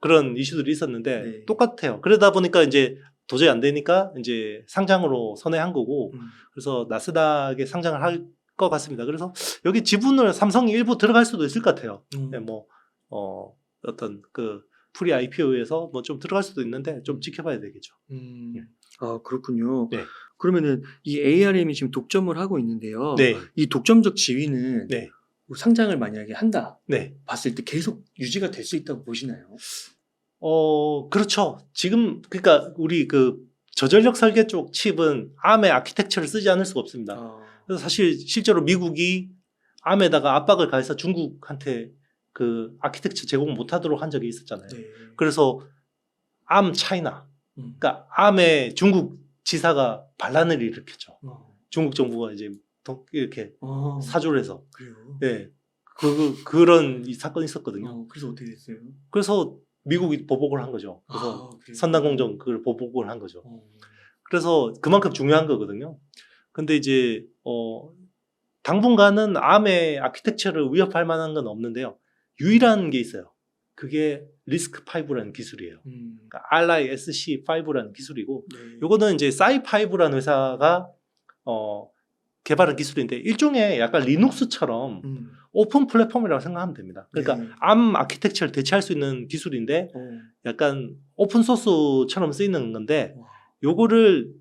그런 이슈들이 있었는데 네. 똑같아요. 그러다 보니까 이제 도저히 안 되니까 이제 상장으로 선회한 거고 그래서 나스닥에 상장을 할 것 같습니다. 그래서 여기 지분을 삼성이 일부 들어갈 수도 있을 것 같아요. 네, 뭐 어떤 그 프리 IPO에서 뭐 좀 들어갈 수도 있는데 좀 지켜봐야 되겠죠. 아, 그렇군요. 네. 그러면은 이 ARM이 지금 독점을 하고 있는데요. 네. 이 독점적 지위는 네. 뭐 상장을 만약에 한다 네. 봤을 때 계속 유지가 될 수 있다고 보시나요? 그렇죠. 지금 그러니까 우리 그 저전력 설계 쪽 칩은 ARM의 아키텍처를 쓰지 않을 수가 없습니다. 그래서 사실 실제로 미국이 ARM에다가 압박을 가해서 중국한테 그 아키텍처 제공 못하도록 한 적이 있었잖아요. 네. 그래서 ARM 차이나, 그러니까 ARM의 중국 지사가 반란을 일으켰죠. 중국 정부가 이제 이렇게 사주를 해서. 그래요? 네. 그런 이 사건이 있었거든요. 그래서 어떻게 됐어요? 그래서 미국이 보복을 한 거죠. 그래서 선단공정 그걸 보복을 한 거죠. 그래서 그만큼 중요한 거거든요. 근데 이제 당분간은 ARM의 아키텍처를 위협할 만한 건 없는데요. 유일한 게 있어요. 그게 리스크5라는 기술이에요. 그러니까 RISC5라는 기술이고 네. 요거는 이제 사이5라는 회사가 개발한 기술인데 일종의 약간 리눅스처럼 오픈 플랫폼이라고 생각하면 됩니다. 그러니까 네. ARM 아키텍처를 대체할 수 있는 기술인데 약간 오픈 소스처럼 쓰이는 건데 요거를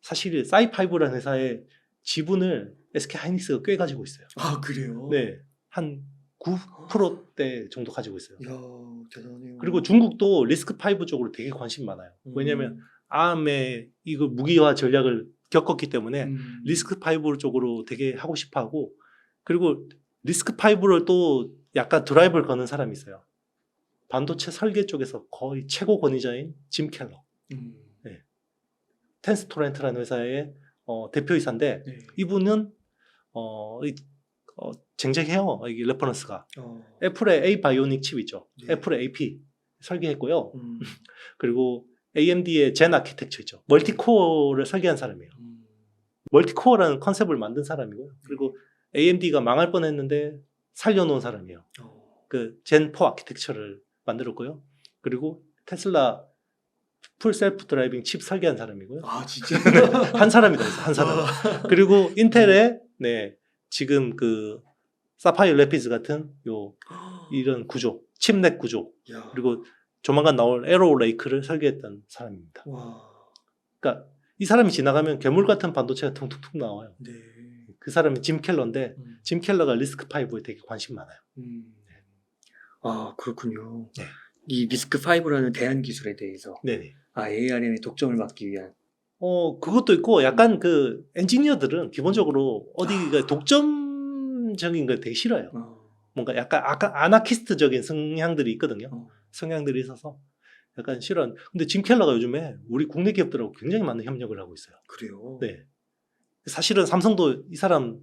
사실 사이5라는 회사의 지분을 SK 하이닉스가 꽤 가지고 있어요. 아, 그래요? 네. 한 9% 정도 가지고 있어요. 이야, 대단해요. 그리고 중국도 리스크5 쪽으로 되게 관심이 많아요. 왜냐하면 ARM의 이거 무기화 전략을 겪었기 때문에 리스크5 쪽으로 되게 하고 싶어 하고 그리고 리스크5를 또 약간 드라이브를 거는 사람이 있어요. 반도체 설계 쪽에서 거의 최고 권위자인 짐 켈러. 네. 텐스토렌트라는 회사의 대표이사인데 네. 이분은 쟁쟁해요. 이게 레퍼런스가. 애플의 A 바이오닉 칩 있죠. 네. 애플의 AP 설계했고요. 그리고 AMD의 젠 아키텍처 있죠. 멀티코어를 설계한 사람이에요. 멀티코어라는 컨셉을 만든 사람이고요. 그리고 AMD가 망할 뻔했는데 살려놓은 사람이에요. 그 젠4 아키텍처를 만들었고요. 그리고 테슬라 풀 셀프 드라이빙 칩 설계한 사람이고요. 아, 진짜? 한 사람이 더 있어. 한 사람. 그리고 인텔의 지금 그 사파이어 레피드 같은 이런 구조, 칩넷 구조. 야. 그리고 조만간 나올 에로 레이크를 설계했던 사람입니다. 와. 그러니까 이 사람이 지나가면 괴물 같은 반도체가 퉁퉁퉁 나와요. 네. 그 사람이 짐 켈러인데 짐 켈러가 리스크5에 되게 관심 많아요. 아, 그렇군요. 네. 이 리스크5라는 대안 기술에 대해서 네네. ARM의 독점을 막기 위한 그것도 있고 약간 그 엔지니어들은 기본적으로 어디가 독점적인 걸 되게 싫어요. 뭔가 약간 아나키스트적인 성향들이 있거든요. 성향들이 있어서 약간 싫어하는. 근데 짐 켈러가 요즘에 우리 국내 기업들하고 굉장히 많은 협력을 하고 있어요. 그래요? 네. 사실은 삼성도 이 사람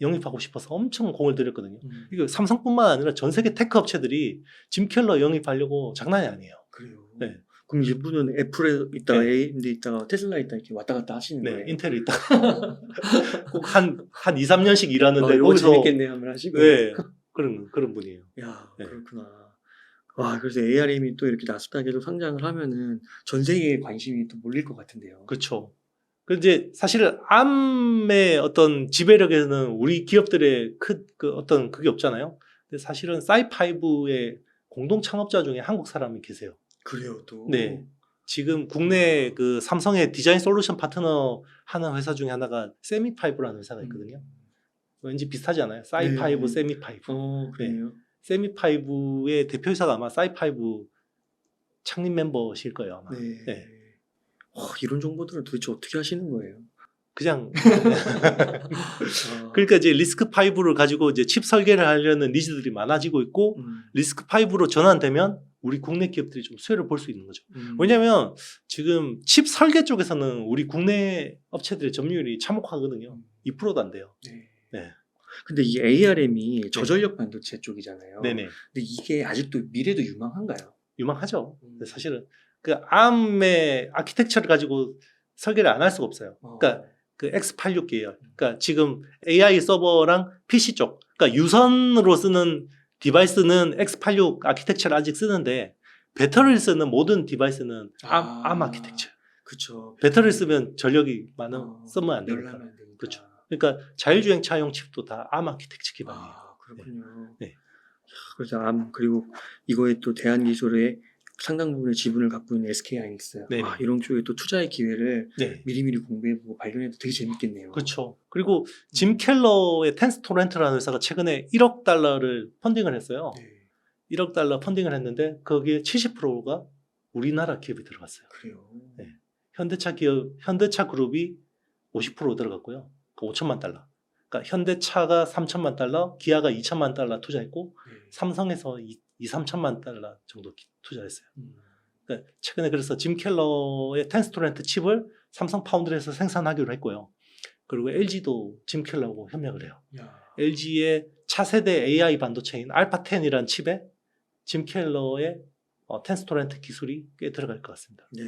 영입하고 싶어서 엄청 공을 들였거든요. 이거 삼성뿐만 아니라 전 세계 테크 업체들이 짐 켈러 영입하려고 장난이 아니에요. 그래요? 네. 그럼 일부는 애플에 있다가 네. AMD 있다가 테슬라 있다가 이렇게 왔다 갔다 하시는 네, 거예요? 인텔에 있다가 꼭 한 2, 3년씩 일하는데 이거 거기서 재밌겠네 한번 하시고. 네, 그런 분이에요. 야, 네. 그렇구나. 와, 그래서 ARM이 또 이렇게 나스닥에도 상장을 하면은 전 세계에 관심이 또 몰릴 것 같은데요. 그렇죠. 그 이제 사실 암의 어떤 지배력에는 우리 기업들의 그 어떤 그게 없잖아요. 근데 사실은 사이5의 공동 창업자 중에 한국 사람이 계세요. 그래요, 또. 네. 지금 국내 그 삼성의 디자인 솔루션 파트너 하는 회사 중에 하나가 세미5라는 회사가 있거든요. 왠지 비슷하지 않아요? 사이5, 네. 세미5. 그래요. 네. 세미5의 대표이사가 아마 사이5 창립 멤버실 거예요, 아마. 네. 네. 이런 정보들은 도대체 어떻게 하시는 거예요? 그냥 그러니까 이제 리스크5를 가지고 이제 칩 설계를 하려는 니즈들이 많아지고 있고 리스크5로 전환되면 우리 국내 기업들이 좀 수혜를 볼 수 있는 거죠. 왜냐하면 지금 칩 설계 쪽에서는 우리 국내 업체들의 점유율이 참혹하거든요. 2%도 안 돼요. 네. 네. 근데 이 ARM이 저전력 반도체 쪽이잖아요. 네네. 근데 이게 아직도 미래도 유망한가요? 유망하죠. 근데 사실은 그 ARM의 아키텍처를 가지고 설계를 안 할 수가 없어요. 그러니까 그 X86 계열. 그러니까 지금 AI 서버랑 PC 쪽. 그러니까 유선으로 쓰는 디바이스는 X86 아키텍처를 아직 쓰는데 배터리를 쓰는 모든 디바이스는 ARM 아키텍처. 그렇죠. 배터리를 쓰면 전력이 쓰면 안 되니까. 그렇죠. 그러니까 자율주행차용 칩도 다 ARM 아키텍처 기반이에요. 그렇군요. 네. 그래서 ARM 그리고 이거에 또 대한기술의 상당 부분의 지분을 갖고 있는 SK하이닉스. 이런 쪽에 또 투자의 기회를 미리미리 공부해보고 발견해도 되게 재밌겠네요. 그렇죠. 그리고 짐 켈러의 텐스토렌트라는 회사가 최근에 1억 달러를 펀딩을 했어요. 1억 달러 펀딩을 했는데 거기에 70%가 우리나라 기업이 들어갔어요. 그래요. 네. 현대차 그룹이 50% 들어갔고요. 그 5천만 달러. 그러니까 현대차가 3천만 달러, 기아가 2천만 달러 투자했고 삼성에서 3천만 달러 정도 투자했어요. 그러니까 최근에 그래서 짐 켈러의 텐스토렌트 칩을 삼성 파운드리에서 생산하기로 했고요. 그리고 LG도 짐 켈러하고 협력을 해요. LG의 차세대 AI 반도체인 알파10이라는 칩에 짐 켈러의 텐스토렌트 기술이 꽤 들어갈 것 같습니다. 네.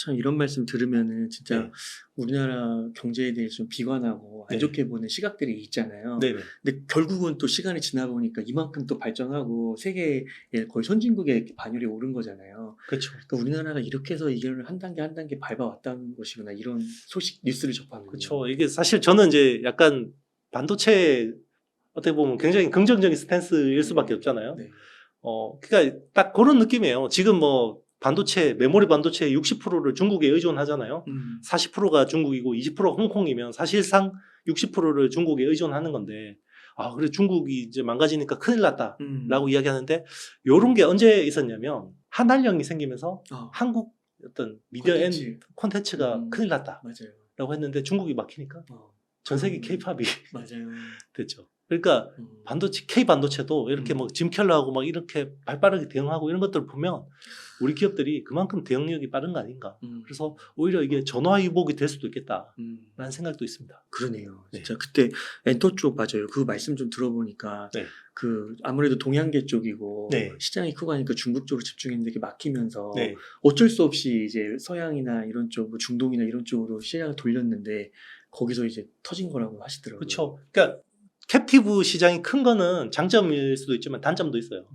참 이런 말씀 들으면은 진짜 네. 우리나라 경제에 대해서 좀 비관하고 안 좋게 보는 시각들이 있잖아요. 네네. 근데 결국은 또 시간이 지나 보니까 이만큼 또 발전하고 세계의 거의 선진국의 반열에 오른 거잖아요. 그렇죠. 그러니까 우리나라가 이렇게 해서 이걸 한 단계 밟아왔다는 것이구나 이런 소식 뉴스를 접하는 거죠. 그렇죠. 이게 사실 저는 이제 약간 반도체 어떻게 보면 굉장히 긍정적인 스탠스일 수밖에 없잖아요. 네. 그러니까 딱 그런 느낌이에요. 지금 뭐 메모리 반도체의 60%를 중국에 의존하잖아요. 40%가 중국이고 20%가 홍콩이면 사실상 60%를 중국에 의존하는 건데, 그래 중국이 이제 망가지니까 큰일 났다라고 이야기하는데, 요런 게 언제 있었냐면 한한령이 생기면서 한국 어떤 미디어 앤 콘텐츠가 큰일 났다라고 했는데 중국이 막히니까 전 세계 K-팝이 됐죠. 그러니까 K 반도체도 이렇게 막 짐 켈러하고 막 이렇게 발빠르게 대응하고 이런 것들을 보면 우리 기업들이 그만큼 대응력이 빠른 거 아닌가. 그래서 오히려 이게 전화위복이 될 수도 있겠다라는 생각도 있습니다. 그러네요. 진짜 그때 엔터 쪽 맞아요. 그 말씀 좀 들어보니까 그 아무래도 동양계 쪽이고 시장이 크고 하니까 중국 쪽으로 집중했는데 이게 막히면서 어쩔 수 없이 이제 서양이나 이런 쪽, 뭐 중동이나 이런 쪽으로 시장을 돌렸는데 거기서 이제 터진 거라고 하시더라고요. 그렇죠. 그러니까 캡티브 시장이 큰 거는 장점일 수도 있지만 단점도 있어요.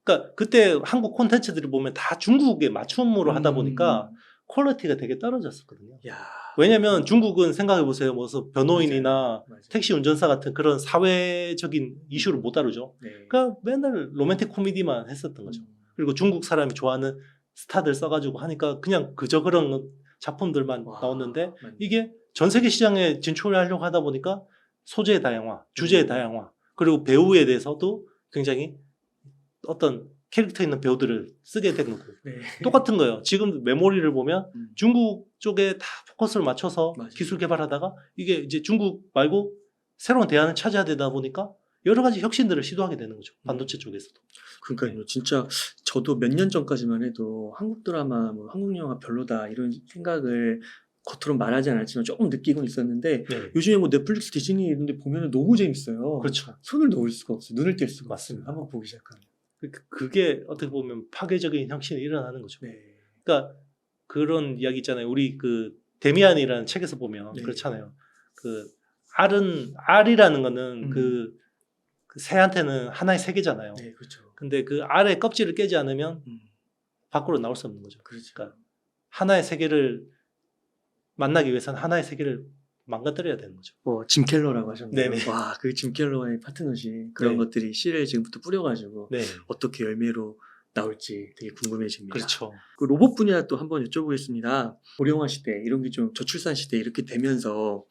그러니까 그때 한국 콘텐츠들을 보면 다 중국에 맞춤으로 하다 보니까 퀄리티가 되게 떨어졌었거든요. 왜냐면 중국은 생각해보세요. 무슨 변호인이나 택시 운전사 같은 그런 사회적인 이슈를 못 다루죠. 그러니까 맨날 로맨틱 코미디만 했었던 거죠. 그리고 중국 사람이 좋아하는 스타들 써가지고 하니까 그냥 그저 그런 작품들만 나왔는데 이게 전 세계 시장에 진출하려고 하다 보니까 소재의 다양화, 주제의 다양화, 그리고 배우에 대해서도 굉장히 어떤 캐릭터 있는 배우들을 쓰게 된 거고 똑같은 거예요. 지금 메모리를 보면 중국 쪽에 다 포커스를 맞춰서 기술 개발하다가 이게 이제 중국 말고 새로운 대안을 찾아야 되다 보니까 여러 가지 혁신들을 시도하게 되는 거죠. 반도체 쪽에서도. 그러니까요. 진짜 저도 몇 년 전까지만 해도 한국 드라마, 뭐 한국 영화 별로다 이런 생각을 겉으로 말하지 않았지만 조금 느끼곤 있었는데 요즘에 뭐 넷플릭스, 디즈니 이런 데 보면 너무 재밌어요. 그렇죠. 손을 놓을 수가 없어요. 눈을 뗄 수가 맞습니다. 없어요. 한번 보기 시작하면. 그게 어떻게 보면 파괴적인 혁신이 일어나는 거죠. 그러니까 그런 이야기 있잖아요. 우리 그 데미안이라는 책에서 보면 그렇잖아요. 그 알이라는 거는 그 새한테는 하나의 세계잖아요. 그렇죠. 근데 그 아래 껍질을 깨지 않으면 밖으로 나올 수 없는 거죠. 그렇죠. 그러니까 하나의 세계를 만나기 위해서는 하나의 세계를 망가뜨려야 되는 거죠. 뭐 짐 켈러라고 하셨나요? 네네. 와, 그 짐 켈러의 파트너십 그런 네. 것들이 씨를 지금부터 뿌려가지고 네, 어떻게 열매로 나올지 되게 궁금해집니다. 그렇죠. 그 로봇 분야 또 한번 여쭤보겠습니다. 고령화 시대 이런 게 좀 저출산 시대 이렇게 되면서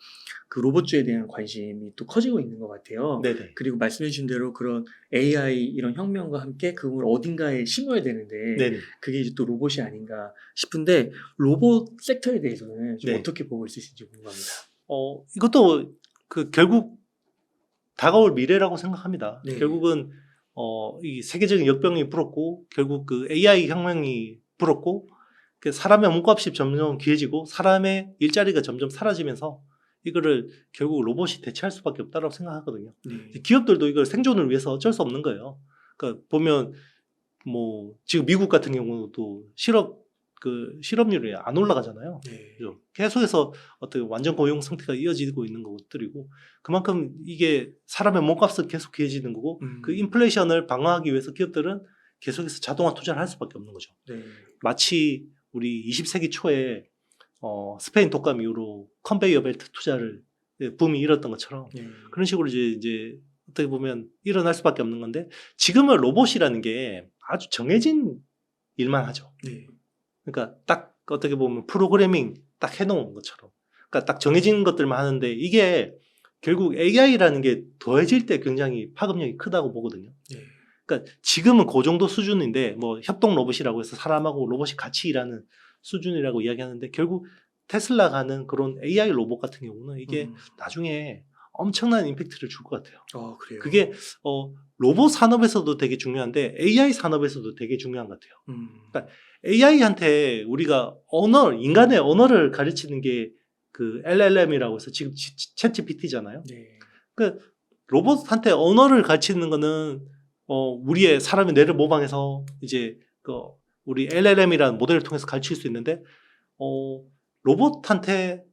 그 로봇주에 대한 관심이 또 커지고 있는 것 같아요. 네네. 그리고 말씀해주신 대로 그런 AI 이런 혁명과 함께 그걸 어딘가에 심어야 되는데 네네. 그게 이제 또 로봇이 아닌가 싶은데 로봇 섹터에 대해서는 좀 네. 어떻게 보고 있으신지 궁금합니다. 이것도 그 결국 다가올 미래라고 생각합니다. 네. 결국은 이 세계적인 역병이 불었고 결국 그 AI 혁명이 불었고 그 사람의 몸값이 점점 귀해지고 사람의 일자리가 점점 사라지면서 이거를 결국 로봇이 대체할 수밖에 없다고 생각하거든요. 네. 기업들도 이걸 생존을 위해서 어쩔 수 없는 거예요. 그러니까 보면 뭐 지금 미국 같은 경우도 실업률이 안 올라가잖아요. 네. 그죠? 계속해서 어떻게 완전 고용 상태가 이어지고 있는 것들이고 그만큼 이게 사람의 몸값은 계속 귀해지는 거고 그 인플레이션을 방어하기 위해서 기업들은 계속해서 자동화 투자를 할 수밖에 없는 거죠. 네. 마치 우리 20세기 초에 스페인 독감 이후로 컨베이어 벨트 투자를 붐이 일었던 것처럼 네. 그런 식으로 이제 어떻게 보면 일어날 수밖에 없는 건데 지금은 로봇이라는 게 아주 정해진 일만 하죠. 네. 그러니까 딱 어떻게 보면 프로그래밍 딱 해놓은 것처럼 그러니까 딱 정해진 것들만 하는데 이게 결국 AI라는 게 더해질 때 굉장히 파급력이 크다고 보거든요. 네. 그러니까 지금은 그 정도 수준인데 뭐 협동 로봇이라고 해서 사람하고 로봇이 같이 일하는 수준이라고 이야기하는데 결국 테슬라가 하는 그런 AI 로봇 같은 경우는 이게 나중에 엄청난 임팩트를 줄 것 같아요. 그래요. 그게 로봇 산업에서도 되게 중요한데 AI 산업에서도 되게 중요한 것 같아요. 그러니까 AI한테 우리가 인간의 언어를 가르치는 게 그 LLM이라고 해서 지금 챗GPT잖아요. 네. 그러니까 로봇한테 언어를 가르치는 거는 우리의 사람의 뇌를 모방해서 이제 우리 LLM이라는 모델을 통해서 가르칠 수 있는데 로봇한테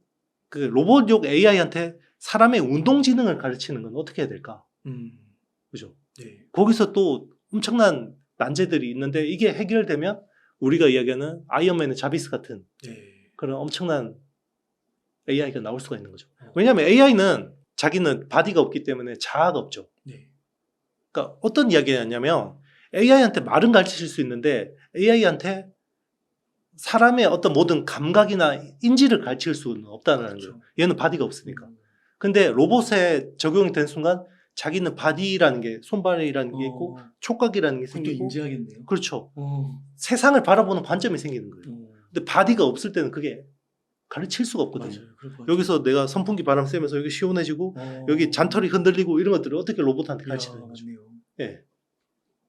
그 로봇용 AI한테 사람의 운동지능을 가르치는 건 어떻게 해야 될까? 그죠? 네. 거기서 또 엄청난 난제들이 있는데 이게 해결되면 우리가 이야기하는 아이언맨의 자비스 같은 네. 그런 엄청난 AI가 나올 수가 있는 거죠. 왜냐하면 AI는 자기는 바디가 없기 때문에 자아가 없죠. 네. 그러니까 어떤 이야기냐면 AI한테 말은 가르칠 수 있는데 AI한테 사람의 어떤 모든 감각이나 인지를 가르칠 수는 없다는 그렇죠. 거예요. 얘는 바디가 없으니까. 근데 로봇에 적용이 된 순간 자기는 바디라는 게 손발이라는 게 있고 촉각이라는 게 그것도 생기고 인지하겠네요. 그렇죠. 세상을 바라보는 관점이 생기는 거예요. 근데 바디가 없을 때는 그게 가르칠 수가 없거든요. 맞아요. 여기서 내가 선풍기 바람 쐬면서 여기 시원해지고 여기 잔털이 흔들리고 이런 것들을 어떻게 로봇한테 가르치는 거죠. 예.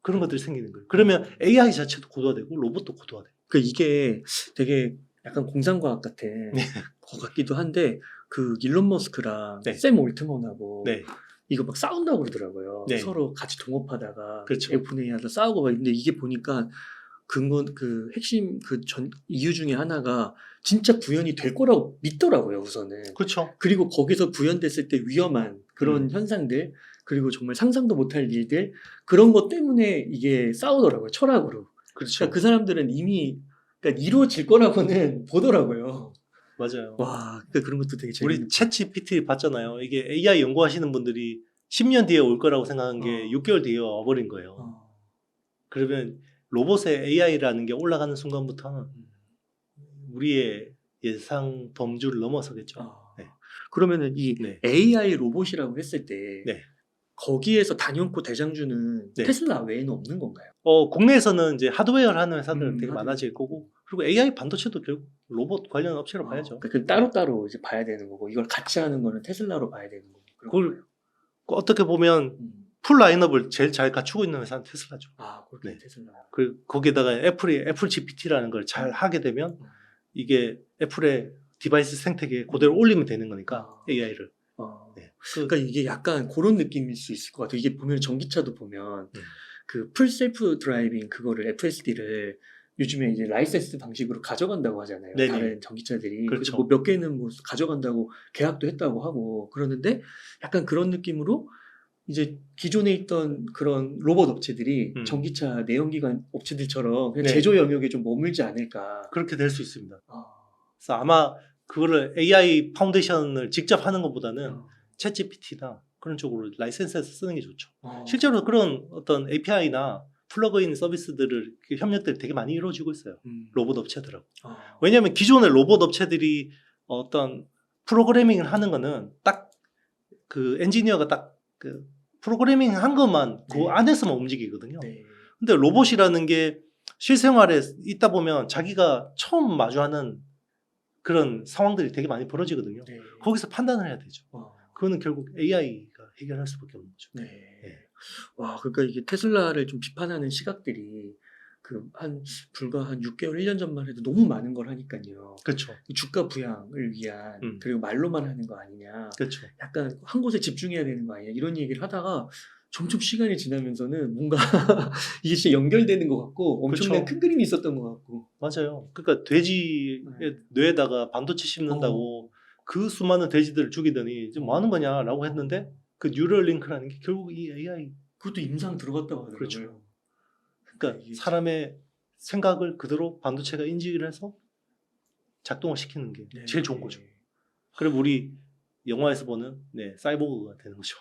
그런 것들이 생기는 거예요. 그러면 AI 자체도 고도화되고 로봇도 고도화돼요. 그러니까 이게 되게 약간 공상과학 같은 것 같기도 한데 그 일론 머스크랑 네. 샘 올트먼하고 네. 이거 막 싸운다고 그러더라고요. 네. 서로 같이 동업하다가 그렇죠. 오픈AI 하다 싸우고 막 근데 이게 보니까 그 핵심 이유 중에 하나가 진짜 구현이 될 거라고 믿더라고요, 우선은. 그렇죠. 그리고 거기서 구현됐을 때 위험한 그런 현상들, 그리고 정말 상상도 못할 일들, 그런 것 때문에 이게 싸우더라고요, 철학으로. 그렇죠. 그러니까 그 사람들은 이미 그러니까 이루어질 거라고는 보더라고요. 맞아요. 와, 그러니까 그런 것도 되게 우리 챗GPT 봤잖아요. 이게 AI 연구하시는 분들이 10년 뒤에 올 거라고 생각한 게 6개월 뒤에 와버린 거예요. 그러면 로봇의 AI라는 게 올라가는 순간부터는 우리의 예상 범주를 넘어서겠죠. 네. 그러면은 이 네. AI 로봇이라고 했을 때 네. 거기에서 단연코 대장주는 네. 테슬라 외에는 없는 건가요? 국내에서는 이제 하드웨어를 하는 회사들은 되게 하드웨어. 많아질 거고 그리고 AI 반도체도 결국 로봇 관련 업체로 봐야죠. 그러니까 따로따로 이제 봐야 되는 거고 이걸 같이 하는 거는 테슬라로 봐야 되는 거고. 그걸 어떻게 보면 풀 라인업을 제일 잘 갖추고 있는 회사는 테슬라죠. 그렇게 네. 테슬라. 거기에다가 애플 GPT라는 걸 잘 하게 되면 이게 애플의 디바이스 생태계에 그대로 올리면 되는 거니까 AI를. 네. 그러니까 이게 약간 그런 느낌일 수 있을 것 같아요. 이게 보면 전기차도 보면 그 풀 셀프 드라이빙 그거를 FSD를 요즘에 이제 라이센스 방식으로 가져간다고 하잖아요. 네네. 다른 전기차들이. 그렇죠. 뭐 몇 개는 뭐 가져간다고 계약도 했다고 하고 그러는데 약간 그런 느낌으로 이제 기존에 있던 그런 로봇 업체들이 전기차 내연기관 업체들처럼 그냥 제조 영역에 좀 머물지 않을까. 그렇게 될 수 있습니다. 그래서 아마 그거를 AI 파운데이션을 직접 하는 것보다는 챗GPT나 그런 쪽으로 라이센스해서 쓰는 게 좋죠. 실제로 그런 어떤 API나 플러그인 서비스들을 협력들이 되게 많이 이루어지고 있어요. 로봇 업체들하고. 왜냐하면 기존의 로봇 업체들이 어떤 프로그래밍을 하는 거는 딱 그 엔지니어가 딱 그 프로그래밍 한 것만 그 안에서만 움직이거든요. 근데 로봇이라는 게 실생활에 있다 보면 자기가 처음 마주하는 그런 상황들이 되게 많이 벌어지거든요. 거기서 판단을 해야 되죠. 그거는 결국 AI가 해결할 수밖에 없는 거죠. 와, 그러니까 이게 테슬라를 좀 비판하는 시각들이 불과 한 6개월, 1년 전만 해도 너무 많은 걸 하니까요. 그렇죠. 주가 부양을 위한 그리고 말로만 하는 거 아니냐. 그렇죠. 약간 한 곳에 집중해야 되는 거 아니냐. 이런 얘기를 하다가 점점 시간이 지나면서는 뭔가 이게 진짜 연결되는 것 같고 엄청난 큰 그림이 있었던 것 같고. 맞아요. 그러니까 돼지의 뇌에다가 반도체 심는다고 그 수많은 돼지들을 죽이더니 지금 뭐 하는 거냐라고 했는데 그 뉴럴링크라는 게 결국 이 AI. 그것도 임상 들어갔다고 하더라고요. 그렇죠. 그러니까 사람의 생각을 그대로 반도체가 인지를 해서 작동을 시키는 게 제일 좋은 거죠. 그리고 우리 영화에서 보는 사이보그가 되는 거죠.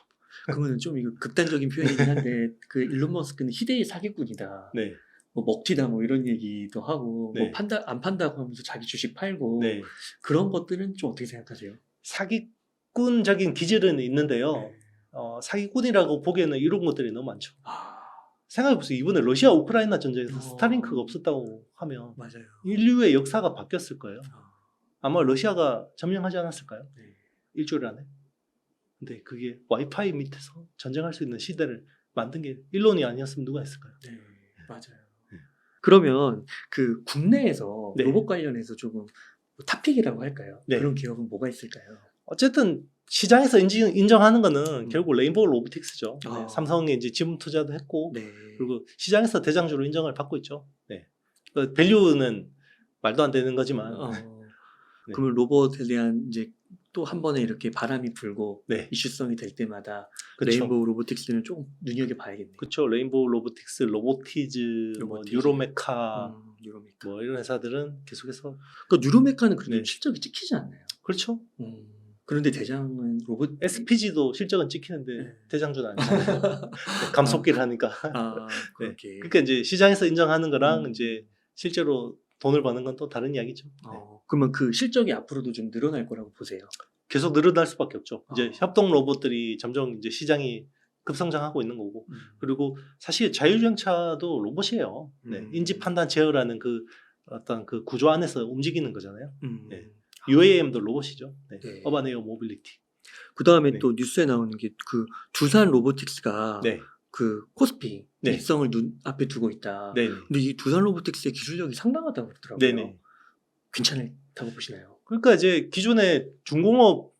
그거는 좀 이거 극단적인 표현이긴 한데 그 일론 머스크는 희대의 사기꾼이다. 뭐 먹튀다 뭐 이런 얘기도 하고 뭐 안 판다고 하면서 자기 주식 팔고 그런 것들은 좀 어떻게 생각하세요? 사기꾼적인 기질은 있는데요. 사기꾼이라고 보기에는 이런 것들이 너무 많죠. 생각해보세요. 이번에 러시아 우크라이나 전쟁에서 스타링크가 없었다고 하면 맞아요. 인류의 역사가 바뀌었을 거예요. 아마 러시아가 점령하지 않았을까요? 일주일 안에. 근데 그게 와이파이 밑에서 전쟁할 수 있는 시대를 만든 게 일론이 아니었으면 누가 했을까요? 맞아요. 그러면 그 국내에서 로봇 관련해서 조금 탑픽이라고 할까요? 그런 기업은 뭐가 있을까요? 어쨌든 시장에서 인정하는 거는 결국 레인보우 로보틱스죠. 삼성이 이제 지분 투자도 했고 그리고 시장에서 대장주로 인정을 받고 있죠. 그 밸류는 말도 안 되는 거지만. 그러면 로봇에 대한 이제 또 한 번에 이렇게 바람이 불고 이슈성이 될 때마다 레인보우 로보틱스는 조금 눈여겨봐야겠네요. 그렇죠. 레인보우 로보틱스, 로보티즈, 뭐 뉴로메카, 뭐 이런 회사들은 계속해서. 그 뉴로메카는 그래도 실적이 찍히지 않나요? 그렇죠. 그런데 대장은 로봇 SPG도 실적은 찍히는데 대장주는 아니잖아요. 감속기를 하니까. 그러니까 이제 시장에서 인정하는 거랑 이제 실제로 돈을 버는 건 또 다른 이야기죠. 그러면 그 실적이 앞으로도 좀 늘어날 거라고 보세요? 계속 늘어날 수밖에 없죠. 이제 협동 로봇들이 점점 이제 시장이 급성장하고 있는 거고, 그리고 사실 자율주행차도 로봇이에요. 인지 판단 제어라는 그 어떤 그 구조 안에서 움직이는 거잖아요. UAM도 로봇이죠. 어반 에어 모빌리티. 그 다음에 또 뉴스에 나오는 게 그 두산 로보틱스가 그 코스피 일성을 눈앞에 두고 있다. 근데 이 두산 로보틱스의 기술력이 상당하다고 그러더라고요. 괜찮다고 보시나요? 그러니까 이제 기존의 중공업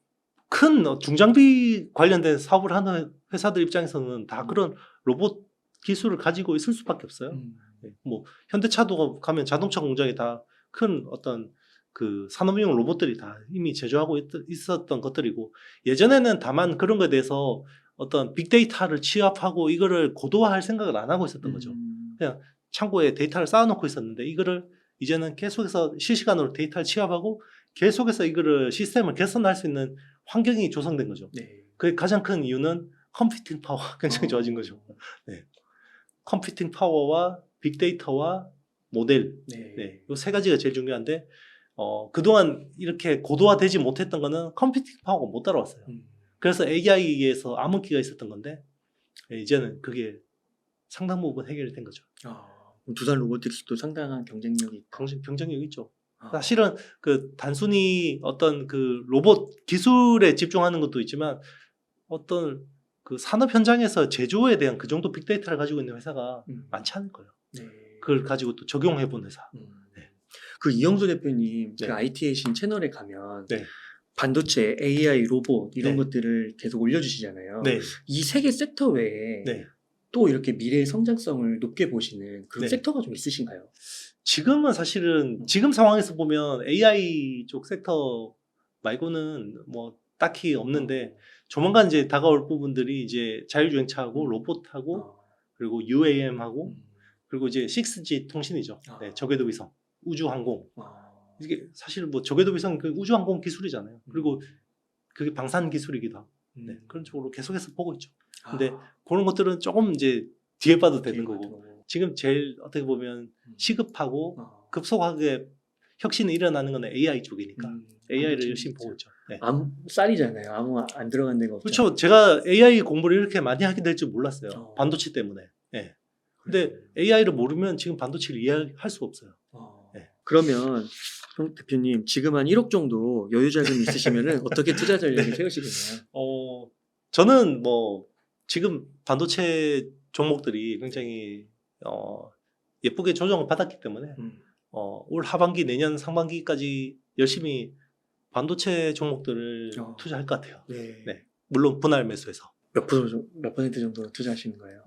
큰 중장비 관련된 사업을 하는 회사들 입장에서는 다 그런 로봇 기술을 가지고 있을 수밖에 없어요. 뭐 현대차도 가면 자동차 공장에 다 큰 어떤 그 산업용 로봇들이 다 이미 제조하고 있었던 것들이고, 예전에는 다만 그런 것에 대해서 어떤 빅데이터를 취합하고 이거를 고도화할 생각을 안 하고 있었던 거죠. 그냥 창고에 데이터를 쌓아놓고 있었는데 이거를 이제는 계속해서 실시간으로 데이터를 취합하고 계속해서 이거를 시스템을 개선할 수 있는 환경이 조성된 거죠. 그 가장 큰 이유는 컴퓨팅 파워가 굉장히 좋아진 거죠. 컴퓨팅 파워와 빅데이터와 모델, 이 세 가지가 제일 중요한데 그동안 이렇게 고도화되지 못했던 거는 컴퓨팅 파워가 못 따라왔어요. 그래서 AI에서 암흑기가 있었던 건데 이제는 그게 상당 부분 해결이 된 거죠. 두산 로보틱스도 상당한 경쟁력이 있죠. 사실은 그 단순히 어떤 그 로봇 기술에 집중하는 것도 있지만 어떤 그 산업 현장에서 제조에 대한 그 정도 빅데이터를 가지고 있는 회사가 많지 않을 거예요. 그걸 가지고 또 적용해본 회사. 그 이영수 대표님 그 ITA신 채널에 가면 반도체, AI, 로봇 이런 것들을 계속 올려주시잖아요. 이 세 개 섹터 외에 또 이렇게 미래의 성장성을 높게 보시는 그런 섹터가 좀 있으신가요? 지금은 사실은 지금 상황에서 보면 AI 쪽 섹터 말고는 뭐 딱히 없는데 조만간 이제 다가올 부분들이 이제 자율주행차하고 로봇하고 그리고 UAM하고 그리고 이제 6G 통신이죠. 네, 저궤도 위성, 우주항공. 이게 사실 뭐 저궤도 위성 그 우주항공 기술이잖아요. 그리고 그게 방산 기술이기도 하고 네, 그런 쪽으로 계속해서 보고 있죠. 근데 그런 것들은 조금 이제 뒤에 봐도 되는 거고 지금 제일 어떻게 보면 시급하고 급속하게 혁신이 일어나는 건 AI 쪽이니까 AI를 열심히 보고 있죠. 네. 쌀이잖아요. 아무 안 들어간 데가 없죠. 그렇죠. 제가 AI 공부를 이렇게 많이 하게 될 줄 몰랐어요. 반도체 때문에. 네. 근데 AI를 모르면 지금 반도체를 이해할 수가 없어요. 네. 그러면 형 대표님 지금 한 1억 정도 여유 자금이 있으시면은 어떻게 투자 전략을 세우시겠나요? 저는 뭐 지금 반도체 종목들이 굉장히 예쁘게 조정을 받았기 때문에 올 하반기 내년 상반기까지 열심히 반도체 종목들을 투자할 것 같아요. 네. 네. 물론 분할 매수해서. 몇 퍼센트 정도 투자하시는 거예요?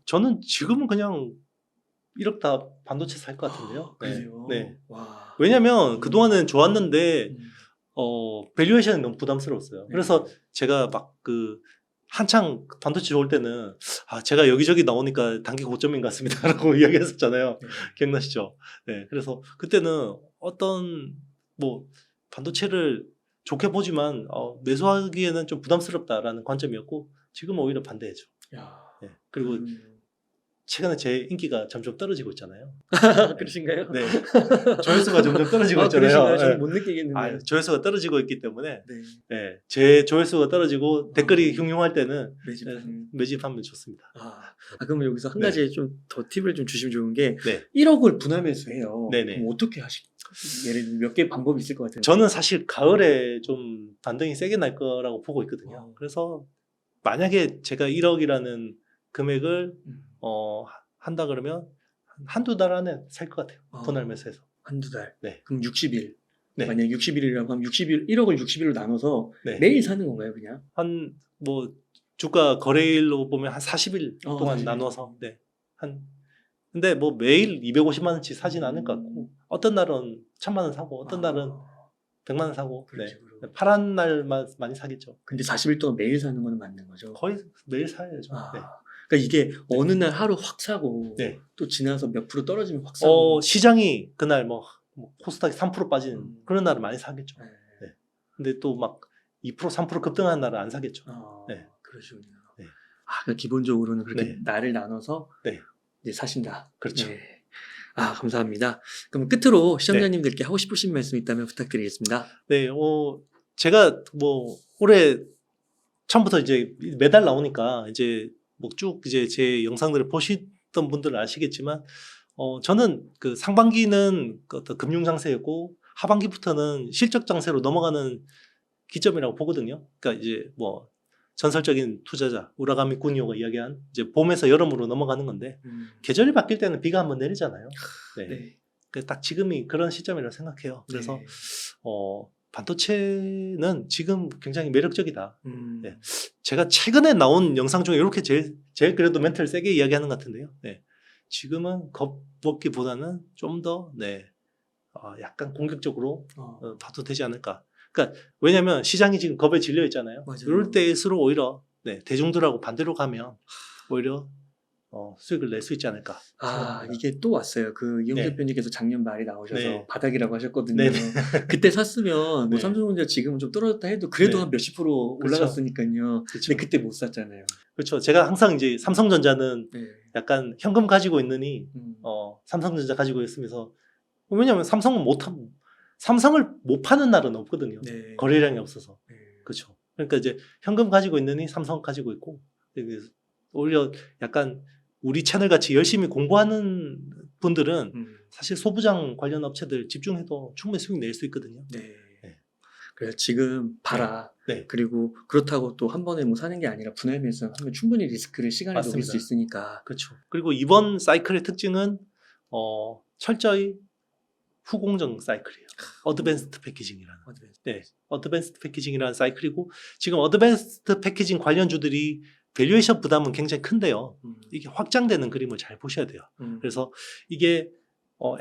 저는 지금은 그냥 1억 다 반도체 살 것 같은데요. 그래요? 네. 와. 왜냐면 그동안은 좋았는데 밸류에이션이 너무 부담스러웠어요. 그래서 제가 막 한창 반도체 좋을 때는 제가 여기저기 나오니까 단기 고점인 것 같습니다라고 이야기했었잖아요. 기억나시죠? 네. 그래서 그때는 어떤 뭐 반도체를 좋게 보지만 매수하기에는 좀 부담스럽다라는 관점이었고 지금은 오히려 반대죠. 네. 그리고 최근에 제 인기가 점점 떨어지고 있잖아요. 그러신가요? 네. 조회수가 점점 떨어지고 있잖아요. 저는 못 느끼겠는데. 조회수가 떨어지고 있기 때문에 네. 제 조회수가 떨어지고 댓글이 흉흉할 때는 매집하면 좋습니다. 그러면 여기서 한 가지 좀 더 팁을 좀 주시면 좋은 게 1억을 분할 매수해요. 네네. 그럼 어떻게 예를 들면 몇 개 방법이 있을 것 같아요. 저는 사실 가을에 좀 반등이 세게 날 거라고 보고 있거든요. 그래서 만약에 제가 1억이라는 금액을 한다 그러면 한두 달 안에 살 것 같아요. 분할 매수해서. 한두 달? 네. 그럼 60일. 네. 만약 60일이라고 하면 1억을 60일로 나눠서 매일 사는 건가요, 그냥? 뭐 주가 거래일로 보면 한 40일 동안 40일. 나눠서 근데 뭐 매일 250만 원치 사진 않을 것 같고 어떤 날은 1000만 원 사고 어떤 날은 100만 원 사고 파란 날만 많이 사겠죠. 근데 40일 동안 매일 사는 건 맞는 거죠? 거의 매일 사야죠. 그러니까 이게 어느 날 하루 확 사고 또 지나서 몇 프로 떨어지면 확 사고 시장이 그날 뭐 코스닥이 3% 빠지는 그런 날은 많이 사겠죠. 네. 근데 또 막 2% 3% 급등하는 날은 안 사겠죠. 그러시군요. 네. 그러니까 기본적으로는 그렇게 날을 나눠서 이제 사신다. 그렇죠. 감사합니다. 그럼 끝으로 시청자님들께 하고 싶으신 말씀 있다면 부탁드리겠습니다. 네, 제가 뭐 올해 처음부터 이제 매달 나오니까 이제 뭐 쭉 이제 제 영상들을 보시던 분들은 아시겠지만 저는 상반기는 어떤 금융 장세였고 하반기부터는 실적 장세로 넘어가는 기점이라고 보거든요. 그러니까 이제 뭐 전설적인 투자자 우라가미 꾸니오가 이야기한 이제 봄에서 여름으로 넘어가는 건데 계절이 바뀔 때는 비가 한번 내리잖아요. 네. 딱 지금이 그런 시점이라고 생각해요. 그래서 반도체는 지금 굉장히 매력적이다. 네. 제가 최근에 나온 영상 중에 이렇게 제일 그래도 멘트를 세게 이야기하는 것 같은데요. 네. 지금은 겁먹기보다는 좀 더 약간 공격적으로 봐도 되지 않을까. 그러니까 왜냐하면 시장이 지금 겁에 질려 있잖아요. 이럴 때일수록 오히려 대중들하고 반대로 가면 오히려 수익을 낼 수 있지 않을까. 이게 또 왔어요. 이용 대표님께서 작년 말에 나오셔서 바닥이라고 하셨거든요. 네네. 그때 샀으면 뭐 삼성전자 지금은 좀 떨어졌다 해도 그래도 한 몇십 프로 올라갔으니까요. 그렇죠. 근데 그때 못 샀잖아요. 그렇죠. 제가 항상 이제 삼성전자는 약간 현금 가지고 있느니 삼성전자 가지고 있으면서 왜냐하면 삼성을 못 파는 날은 없거든요. 거래량이 없어서. 그렇죠. 그러니까 이제 현금 가지고 있느니 삼성 가지고 있고 오히려 약간 우리 채널 같이 열심히 공부하는 분들은 사실 소부장 관련 업체들 집중해도 충분히 수익 낼 수 있거든요. 그래서 지금 봐라. 그리고 그렇다고 또 한 번에 뭐 사는 게 아니라 분할 매수하면 충분히 리스크를 시간에 녹일 수 있으니까. 그렇죠. 그리고 이번 사이클의 특징은 철저히 후공정 사이클이에요. 어드밴스드 패키징이라는. 어드밴스드 패키징이라는 사이클이고 지금 어드밴스드 패키징 관련주들이 밸류에이션 부담은 굉장히 큰데요. 이게 확장되는 그림을 잘 보셔야 돼요. 그래서 이게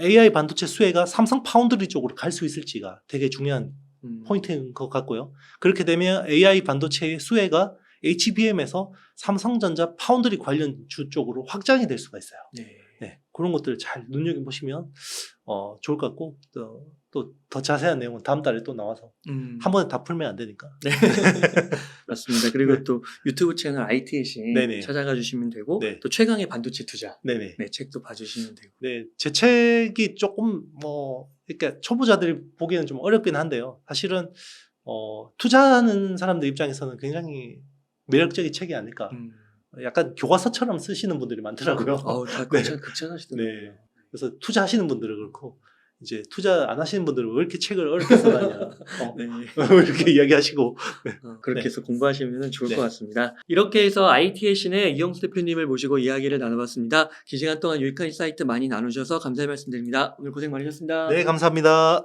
AI 반도체 수혜가 삼성 파운드리 쪽으로 갈 수 있을지가 되게 중요한 포인트인 것 같고요. 그렇게 되면 AI 반도체의 수혜가 HBM에서 삼성전자 파운드리 관련주 쪽으로 확장이 될 수가 있어요. 네. 네, 그런 것들을 잘 눈여겨보시면 좋을 것 같고 또 더 자세한 내용은 다음 달에 또 나와서 한 번에 다 풀면 안 되니까. 네. 맞습니다. 그리고 네. 또 유튜브 채널 IT신 네네. 찾아가 주시면 되고 네. 또 최강의 반도체 투자 네네. 네, 책도 봐주시면 되고. 네, 제 책이 조금 그러니까 초보자들이 보기에는 좀 어렵긴 한데요. 사실은 투자하는 사람들 입장에서는 굉장히 매력적인 책이 아닐까. 약간 교과서처럼 쓰시는 분들이 많더라고요. 다 네. 극찬하시더라고요. 네. 그래서 투자하시는 분들은 그렇고 이제 투자 안 하시는 분들은 왜 이렇게 책을 어렵게 써놨냐. 네. 이렇게 이야기하시고. 그렇게 네. 해서 공부하시면 좋을 네. 것 같습니다. 이렇게 해서 IT의 신의 이영수 대표님을 모시고 이야기를 나눠봤습니다. 긴 시간 동안 유익한 인사이트 많이 나누셔서 감사의 말씀드립니다. 오늘 고생 많으셨습니다. 네, 감사합니다.